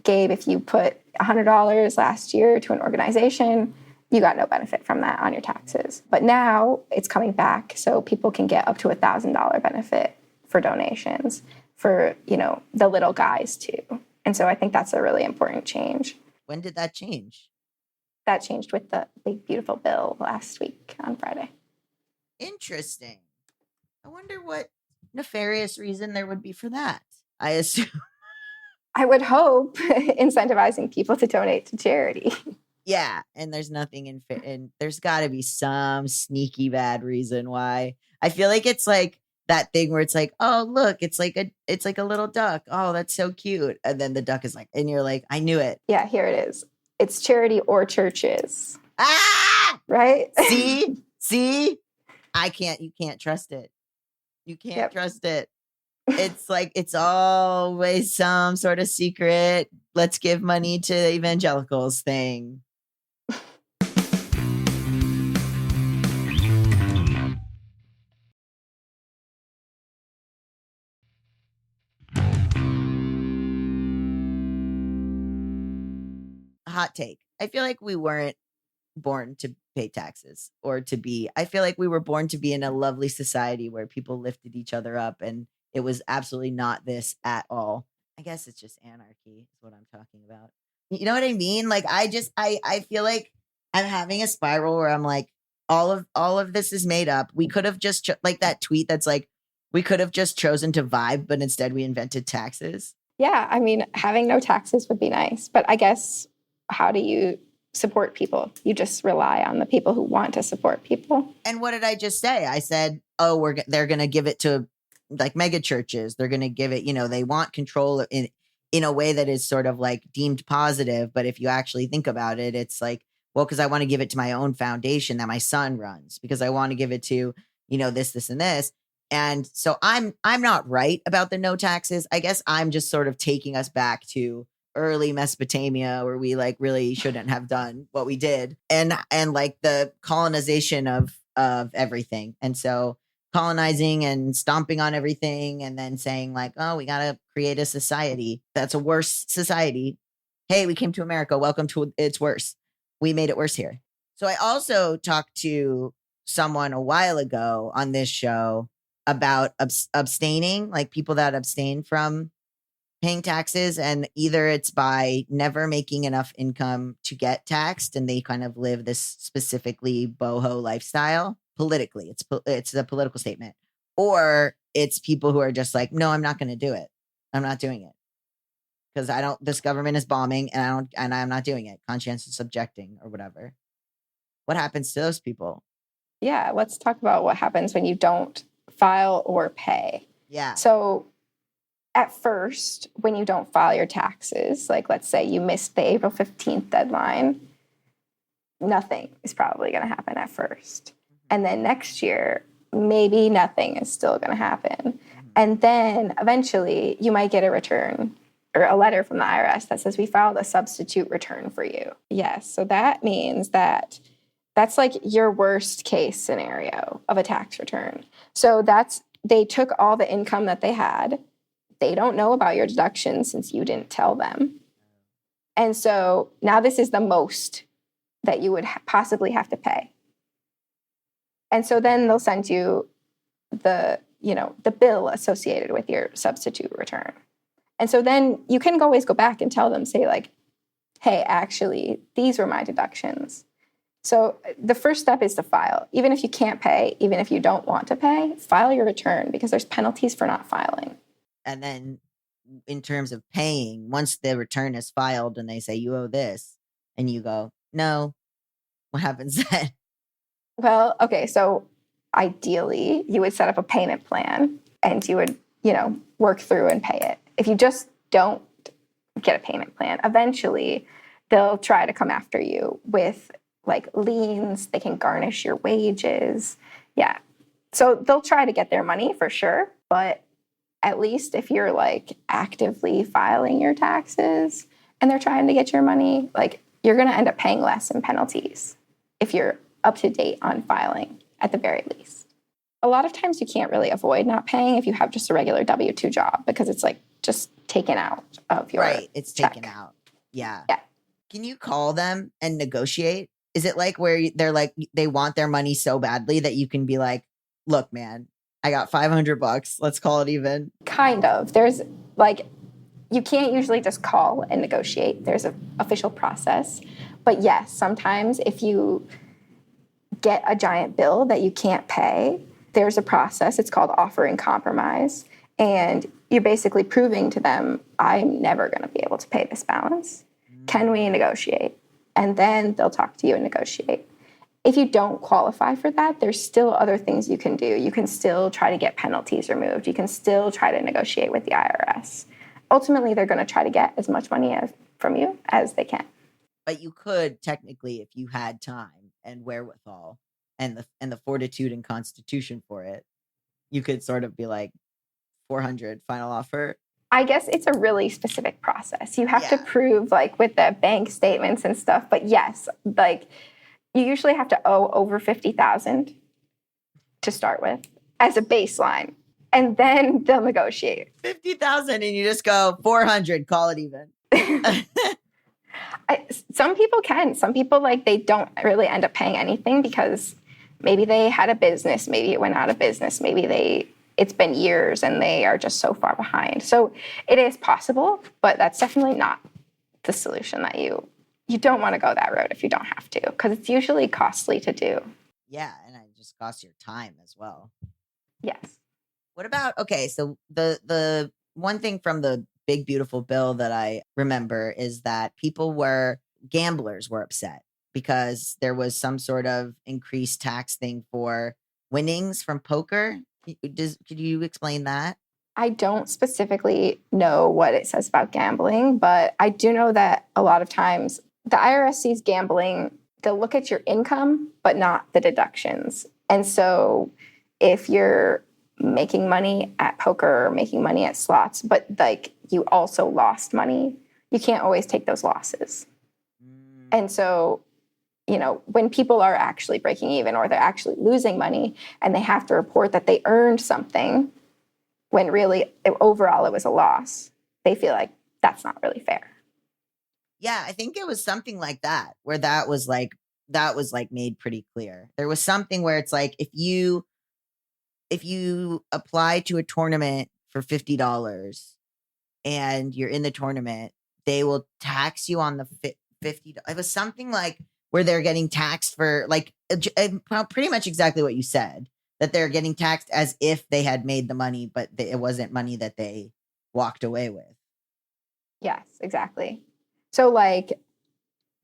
Gabe, if you put $100 last year to an organization, you got no benefit from that on your taxes. But now it's coming back, so people can get up to $1,000 benefit for donations for, the little guys too. And so I think that's a really important change. When did that change? That changed with the big, beautiful bill last week on Friday. Interesting. I wonder what nefarious reason there would be for that. I assume. I would hope incentivizing people to donate to charity. Yeah, and there's nothing and there's got to be some sneaky bad reason why. I feel like it's like that thing where it's like, oh look, it's like a little duck. Oh, that's so cute, and then the duck is like, and you're like, I knew it. Yeah, here it is. It's charity or churches. Ah, right? See, you can't trust it. You can't trust it. It's like, it's always some sort of secret, let's give money to evangelicals thing. Hot take. I feel like we weren't born to pay taxes I feel like we were born to be in a lovely society where people lifted each other up, and it was absolutely not this at all. I guess it's just anarchy is what I'm talking about. You know what I mean? Like, I feel like I'm having a spiral where I'm like, all of this is made up. We could have just like that tweet that's like, we could have just chosen to vibe, but instead we invented taxes. Yeah, I mean, having no taxes would be nice, but I guess how do you support people. You just rely on the people who want to support people. And what did I just say? I said, oh, they're going to give it to like mega churches. They're going to give it, they want control in a way that is sort of like deemed positive. But if you actually think about it, it's like, well, because I want to give it to my own foundation that my son runs, because I want to give it to, this, and this. And so I'm not right about the no taxes. I guess I'm just sort of taking us back to early Mesopotamia, where we like really shouldn't have done what we did, and like the colonization of everything. And so colonizing and stomping on everything, and then saying like, oh, we got to create a society that's a worse society. Hey, we came to America. Welcome to it's worse. We made it worse here. So I also talked to someone a while ago on this show about abstaining, like people that abstain from paying taxes, and either it's by never making enough income to get taxed, and they kind of live this specifically boho lifestyle politically. It's a political statement, or it's people who are just like, no, I'm not going to do it. I'm not doing it because this government is bombing, and I'm not doing it. Conscientious objecting or whatever. What happens to those people? Yeah, let's talk about what happens when you don't file or pay. Yeah. So at first, when you don't file your taxes, like let's say you missed the April 15th deadline, nothing is probably going to happen at first. And then next year, maybe nothing is still going to happen. And then eventually you might get a return or a letter from the IRS that says we filed a substitute return for you. Yes. So that means that's like your worst case scenario of a tax return. So they took all the income that they had. They don't know about your deductions since you didn't tell them. And so now this is the most that you would possibly have to pay. And so then they'll send you the bill associated with your substitute return. And so then you can always go back and tell them, say like, hey, actually, these were my deductions. So the first step is to file. Even if you can't pay, even if you don't want to pay, file your return because there's penalties for not filing. And then in terms of paying, once the return is filed and they say you owe this and you go, no, what happens then? Well, okay, so ideally you would set up a payment plan and you would, work through and pay it. If you just don't get a payment plan, eventually they'll try to come after you with like liens. They can garnish your wages. Yeah. So they'll try to get their money for sure. But at least if you're like actively filing your taxes and they're trying to get your money, like you're going to end up paying less in penalties if you're up to date on filing at the very least. A lot of times you can't really avoid not paying if you have just a regular W-2 job because it's like just taken out of your Right. It's check. taken out. Yeah. Yeah. Can you call them and negotiate? Is it like where they're like, they want their money so badly that you can be like, look, man, I got $500. Let's call it even. Kind of. There's like, you can't usually just call and negotiate. There's an official process. But yes, sometimes if you get a giant bill that you can't pay, there's a process. It's called offering compromise. And you're basically proving to them, I'm never going to be able to pay this balance. Can we negotiate? And then they'll talk to you and negotiate. If you don't qualify for that, there's still other things you can do. You can still try to get penalties removed. You can still try to negotiate with the IRS. Ultimately, they're going to try to get as much money from you as they can. But you could technically, if you had time and wherewithal and the fortitude and constitution for it, you could sort of be like, 400 final offer. I guess it's a really specific process. You have to prove like with the bank statements and stuff. But yes, like you usually have to owe over $50,000 to start with as a baseline. And then they'll negotiate. 50,000 and you just go 400, call it even. Some people can. Some people like they don't really end up paying anything because maybe they had a business, maybe it went out of business, maybe it's been years and they are just so far behind. So it is possible, but that's definitely not the solution. That you don't want to go that road if you don't have to, because it's usually costly to do. Yeah, and it just costs your time as well. Yes. What about, okay, so the one thing from the big beautiful bill that I remember is that people were gamblers were upset because there was some sort of increased tax thing for winnings from poker. Could you explain that? I don't specifically know what it says about gambling, but I do know that a lot of times the IRS sees gambling, they'll look at your income, but not the deductions. And so if you're making money at poker or making money at slots, but like you also lost money, you can't always take those losses. And so, you know, when people are actually breaking even or they're actually losing money and they have to report that they earned something when really overall it was a loss, they feel like that's not really fair. Yeah, I think it was something like that, where that was like made pretty clear. There was something where it's like if you apply to a tournament for $50 and you're in the tournament, they will tax you on the $50. It was something like where they're getting taxed for like pretty much exactly what you said, that they're getting taxed as if they had made the money, but it wasn't money that they walked away with. Yes, exactly. So like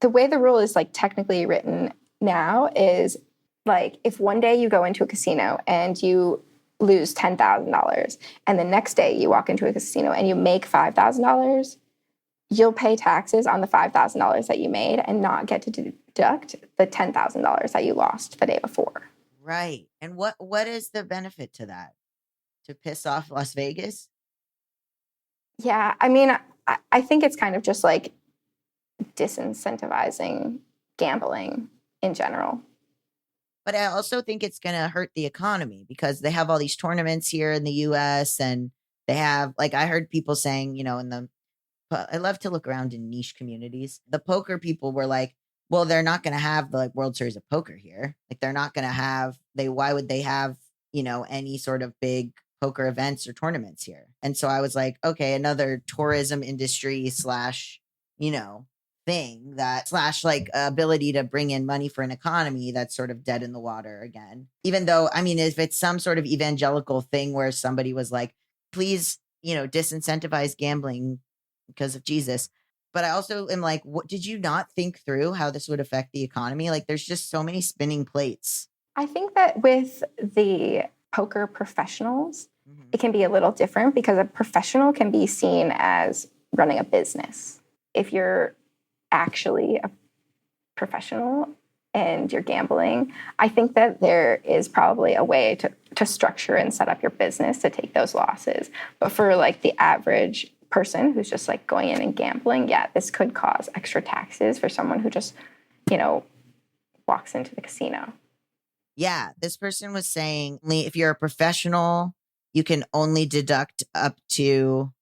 the way the rule is like technically written now is like if one day you go into a casino and you lose $10,000 and the next day you walk into a casino and you make $5,000, you'll pay taxes on the $5,000 that you made and not get to deduct the $10,000 that you lost the day before. Right. And what is the benefit to that? To piss off Las Vegas? Yeah, I mean, I think it's kind of just like disincentivizing gambling in general. But I also think it's going to hurt the economy because they have all these tournaments here in the US, and they have, like, I heard people saying, you know, I love to look around in niche communities. The poker people were like, well, they're not going to have the like World Series of Poker here. Like they're not going to have, why would they have, you know, any sort of big poker events or tournaments here? And so I was like, okay, another tourism industry / you know, thing that / like ability to bring in money for an economy that's sort of dead in the water again. Even though, I mean, if it's some sort of evangelical thing where somebody was like, please, you know, disincentivize gambling because of Jesus. But I also am like, what did you not think through how this would affect the economy? Like there's just so many spinning plates. I think that with the poker professionals, it can be a little different because a professional can be seen as running a business. If you're actually a professional and you're gambling, I think that there is probably a way to structure and set up your business to take those losses. But for like the average person who's just like going in and gambling, yeah, this could cause extra taxes for someone who just, you know, walks into the casino. Yeah, this person was saying if you're a professional, you can only deduct up to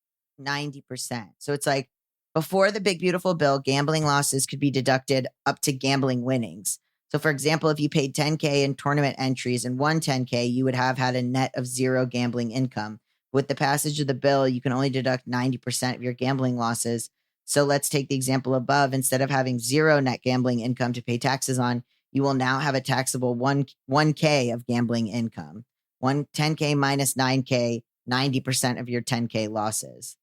90%. So it's like before the big beautiful bill, gambling losses could be deducted up to gambling winnings. So for example, if you paid $10K in tournament entries and won $10K, you would have had a net of zero gambling income. With the passage of the bill, you can only deduct 90% of your gambling losses. So let's take the example above. Instead of having zero net gambling income to pay taxes on, you will now have a taxable 1K of gambling income. 10K minus 9K, 90% of your 10K losses.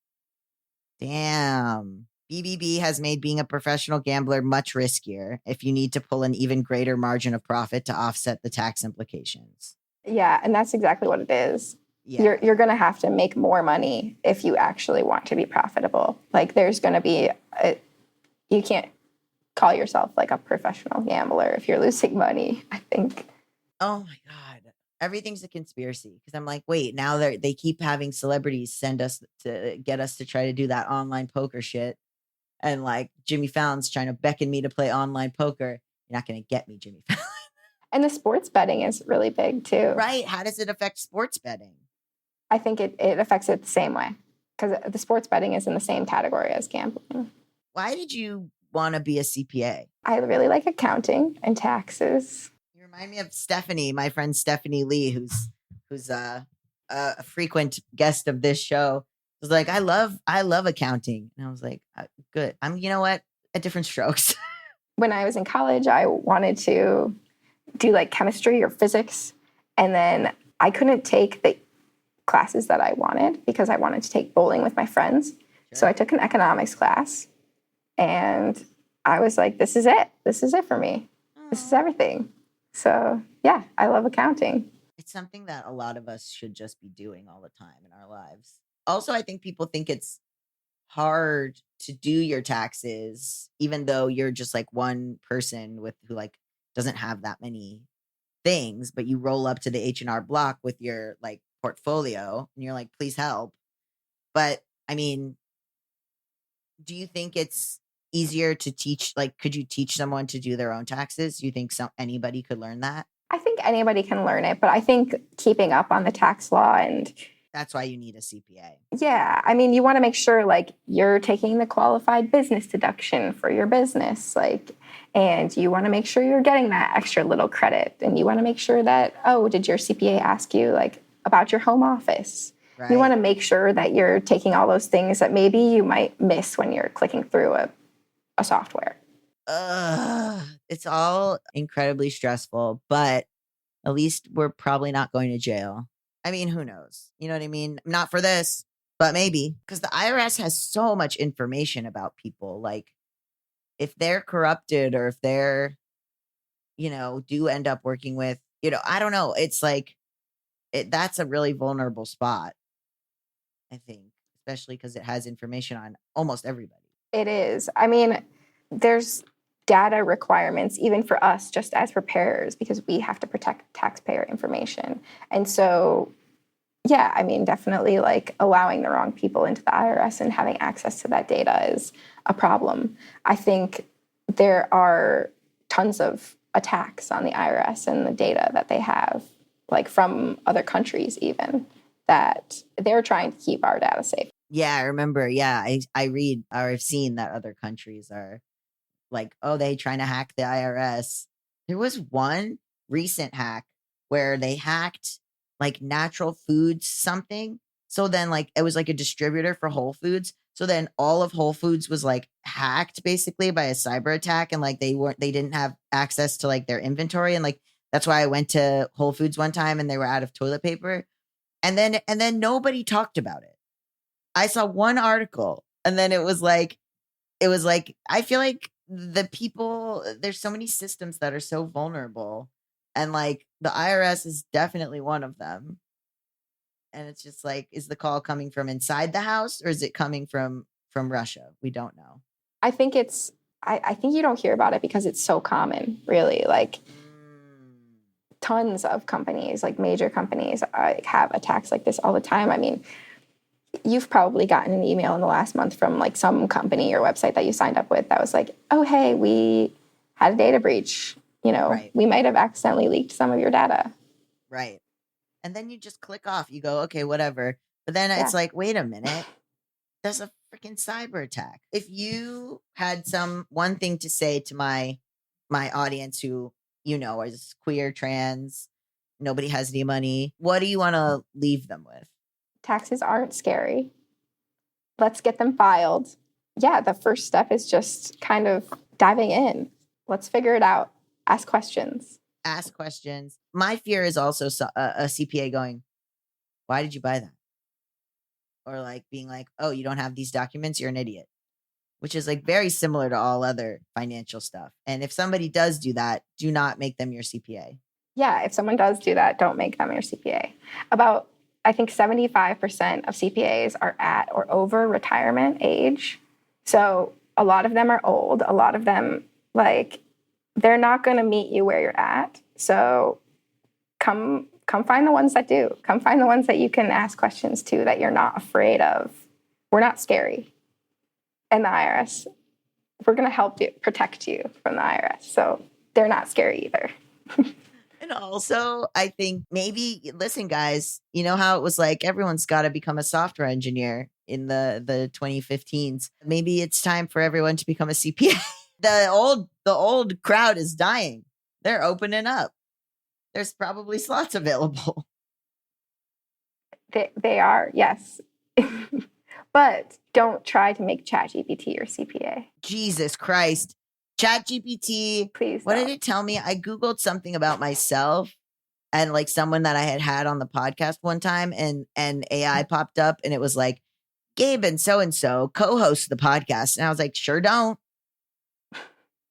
Damn. BBB has made being a professional gambler much riskier if you need to pull an even greater margin of profit to offset the tax implications. Yeah, and that's exactly what it is. Yeah. You're going to have to make more money if you actually want to be profitable. Like there's going to be, you can't call yourself like a professional gambler if you're losing money, I think. Oh my God. Everything's a conspiracy because I'm like, wait, now they keep having celebrities send us to get us to try to do that online poker shit. And like Jimmy Fallon's trying to beckon me to play online poker. You're not going to get me, Jimmy Fallon. And the sports betting is really big too. Right. How does it affect sports betting? I think it affects it the same way because the sports betting is in the same category as gambling. Why did you want to be a CPA? I really like accounting and taxes. You remind me of Stephanie, my friend Stephanie Lee, who's a frequent guest of this show. Was like, I love accounting. And I was like, good. You know what? At different strokes. When I was in college, I wanted to do like chemistry or physics. And then I couldn't take the classes that I wanted because I wanted to take bowling with my friends. Sure. So I took an economics class and I was like, this is it. This is it for me. This is everything. So yeah, I love accounting. It's something that a lot of us should just be doing all the time in our lives. Also, I think people think it's hard to do your taxes, even though you're just like one person who like doesn't have that many things, but you roll up to the H&R Block with your like portfolio and you're like, please help. But I mean, do you think it's easier to teach? Like, could you teach someone to do their own taxes? Do you think anybody could learn that? I think anybody can learn it, but I think keeping up on the tax law and that's why you need a CPA. yeah, I mean, you want to make sure like you're taking the qualified business deduction for your business, like, and you want to make sure you're getting that extra little credit, and you want to make sure that, oh, did your CPA ask you like about your home office? Right. You want to make sure that you're taking all those things that maybe you might miss when you're clicking through a software. It's all incredibly stressful, but at least we're probably not going to jail. I mean, who knows? You know what I mean? Not for this, but maybe. Because the IRS has so much information about people. Like, if they're corrupted or if they're, do end up working with, I don't know. It's like, that's a really vulnerable spot, I think, especially because it has information on almost everybody. It is. I mean, there's data requirements even for us just as preparers because we have to protect taxpayer information. And so, yeah, I mean, definitely like allowing the wrong people into the IRS and having access to that data is a problem. I think there are tons of attacks on the IRS and the data that they have, like from other countries even, that they're trying to keep our data safe. Yeah, I remember. Yeah, I read or I've seen that other countries are like, oh, they trying to hack the IRS. There was one recent hack where they hacked like natural foods something. So then like it was like a distributor for Whole Foods. So then all of Whole Foods was like hacked basically by a cyber attack, and like they didn't have access to like their inventory, and like that's why I went to Whole Foods one time and they were out of toilet paper. And then nobody talked about it. I saw one article and then it was like I feel like the people, there's so many systems that are so vulnerable, and like the IRS is definitely one of them. And it's just like, is the call coming from inside the house or is it coming from Russia? We don't know. I think I think you don't hear about it because it's so common, really. Like tons of companies, like major companies, have attacks like this all the time. I mean, you've probably gotten an email in the last month from like some company or website that you signed up with that was like, oh, hey, we had a data breach. Right. We might have accidentally leaked some of your data. Right. And then you just click off. You go, okay, whatever. But then it's like, wait a minute. There's a freaking cyber attack. If you had one thing to say to my audience who, is queer, trans, nobody has any money, what do you want to leave them with? Taxes aren't scary. Let's get them filed. Yeah, the first step is just kind of diving in. Let's figure it out. Ask questions. Ask questions. My fear is also a CPA going, why did you buy that? Or like being like, oh, you don't have these documents, you're an idiot. Which is like very similar to all other financial stuff. And if somebody does do that, do not make them your CPA. Yeah, if someone does do that, don't make them your CPA. About, I think 75% of CPAs are at or over retirement age. So a lot of them are old. A lot of them, like, they're not going to meet you where you're at. So come find the ones that do. Come find the ones that you can ask questions to that you're not afraid of. We're not scary. And the IRS, we're going to help you, protect you from the IRS. So they're not scary either. And also, I think maybe, listen, guys, you know how it was like everyone's got to become a software engineer in the 2015s. Maybe it's time for everyone to become a CPA. The old crowd is dying. They're opening up. There's probably slots available. They are, yes. But don't try to make ChatGPT your CPA. Jesus Christ. ChatGPT. Please. What did it tell me? I Googled something about myself and like someone that I had on the podcast one time, and AI popped up and it was like, Gabe and so co-host the podcast. And I was like, sure don't.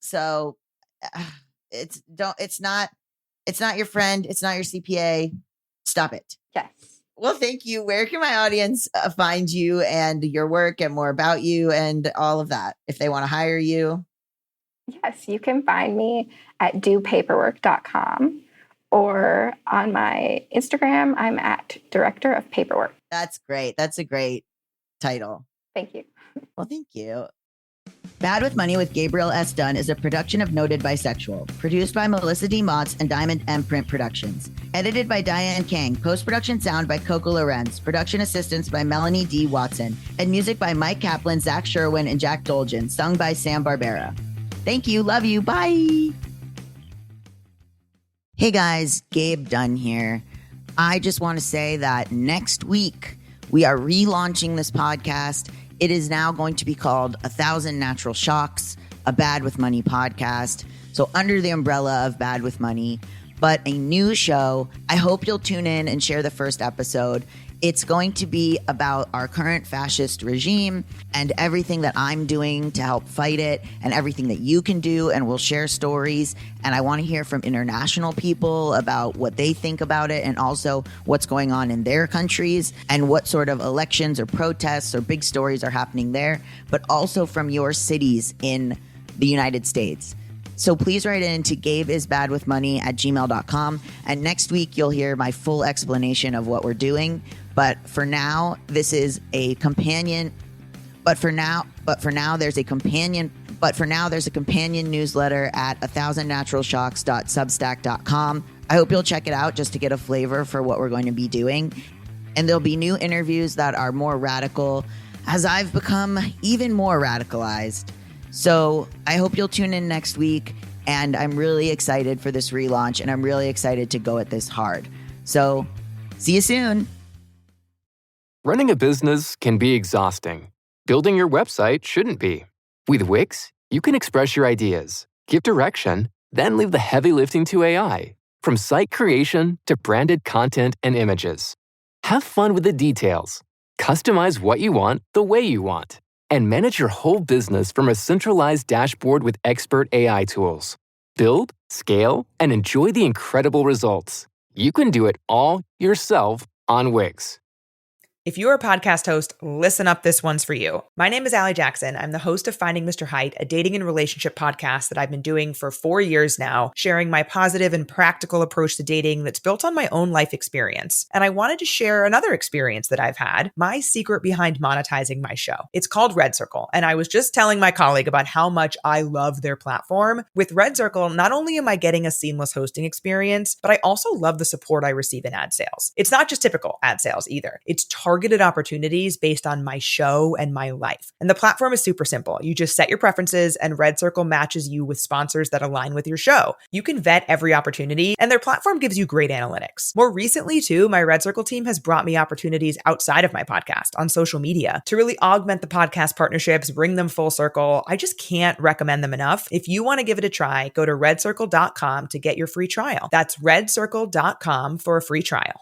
So it's not your friend. It's not your CPA. Stop it. Yes. Well, thank you. Where can my audience find you and your work and more about you and all of that if they want to hire you? Yes, you can find me at dopaperwork.com or on my Instagram, I'm at Director of Paperwork. That's great. That's a great title. Thank you. Well, thank you. Bad with Money with Gabriel S. Dunn is a production of Noted Bisexual, produced by Melisa D. Monts and Diamond MPrint Productions. Edited by Diane Kang, post-production sound by Coco Lorenz, production assistance by Melanie D. Watson, and music by Mike Kaplan, Zach Sherwin, and Jack Dolgen, sung by Sam Barbera. Thank you. Love you. Bye. Hey guys, Gabe Dunn here. I just want to say that next week we are relaunching this podcast. It is now going to be called 1,000 Natural Shocks, a Bad with Money podcast. So under the umbrella of Bad with Money, but a new show. I hope you'll tune in and share the first episode. It's going to be about our current fascist regime and everything that I'm doing to help fight it and everything that you can do. And we'll share stories. And I want to hear from international people about what they think about it and also what's going on in their countries and what sort of elections or protests or big stories are happening there, but also from your cities in the United States. So please write in to gabeisbadwithmoney@gmail.com. And next week, you'll hear my full explanation of what we're doing. But for now, this is a companion. But for now, there's a companion newsletter at 1000naturalshocks.substack.com. I hope you'll check it out just to get a flavor for what we're going to be doing. And there'll be new interviews that are more radical as I've become even more radicalized. So I hope you'll tune in next week. And I'm really excited for this relaunch, and I'm really excited to go at this hard. So see you soon. Running a business can be exhausting. Building your website shouldn't be. With Wix, you can express your ideas, give direction, then leave the heavy lifting to AI. From site creation to branded content and images. Have fun with the details. Customize what you want the way you want. And manage your whole business from a centralized dashboard with expert AI tools. Build, scale, and enjoy the incredible results. You can do it all yourself on Wix. If you're a podcast host, listen up, this one's for you. My name is Allie Jackson. I'm the host of Finding Mr. Height, a dating and relationship podcast that I've been doing for 4 years now, sharing my positive and practical approach to dating that's built on my own life experience. And I wanted to share another experience that I've had, my secret behind monetizing my show. It's called Red Circle, and I was just telling my colleague about how much I love their platform. With Red Circle, not only am I getting a seamless hosting experience, but I also love the support I receive in ad sales. It's not just typical ad sales either. It's targeted opportunities based on my show and my life. And the platform is super simple. You just set your preferences and Red Circle matches you with sponsors that align with your show. You can vet every opportunity and their platform gives you great analytics. More recently too, my Red Circle team has brought me opportunities outside of my podcast on social media to really augment the podcast partnerships, bring them full circle. I just can't recommend them enough. If you want to give it a try, go to redcircle.com to get your free trial. That's redcircle.com for a free trial.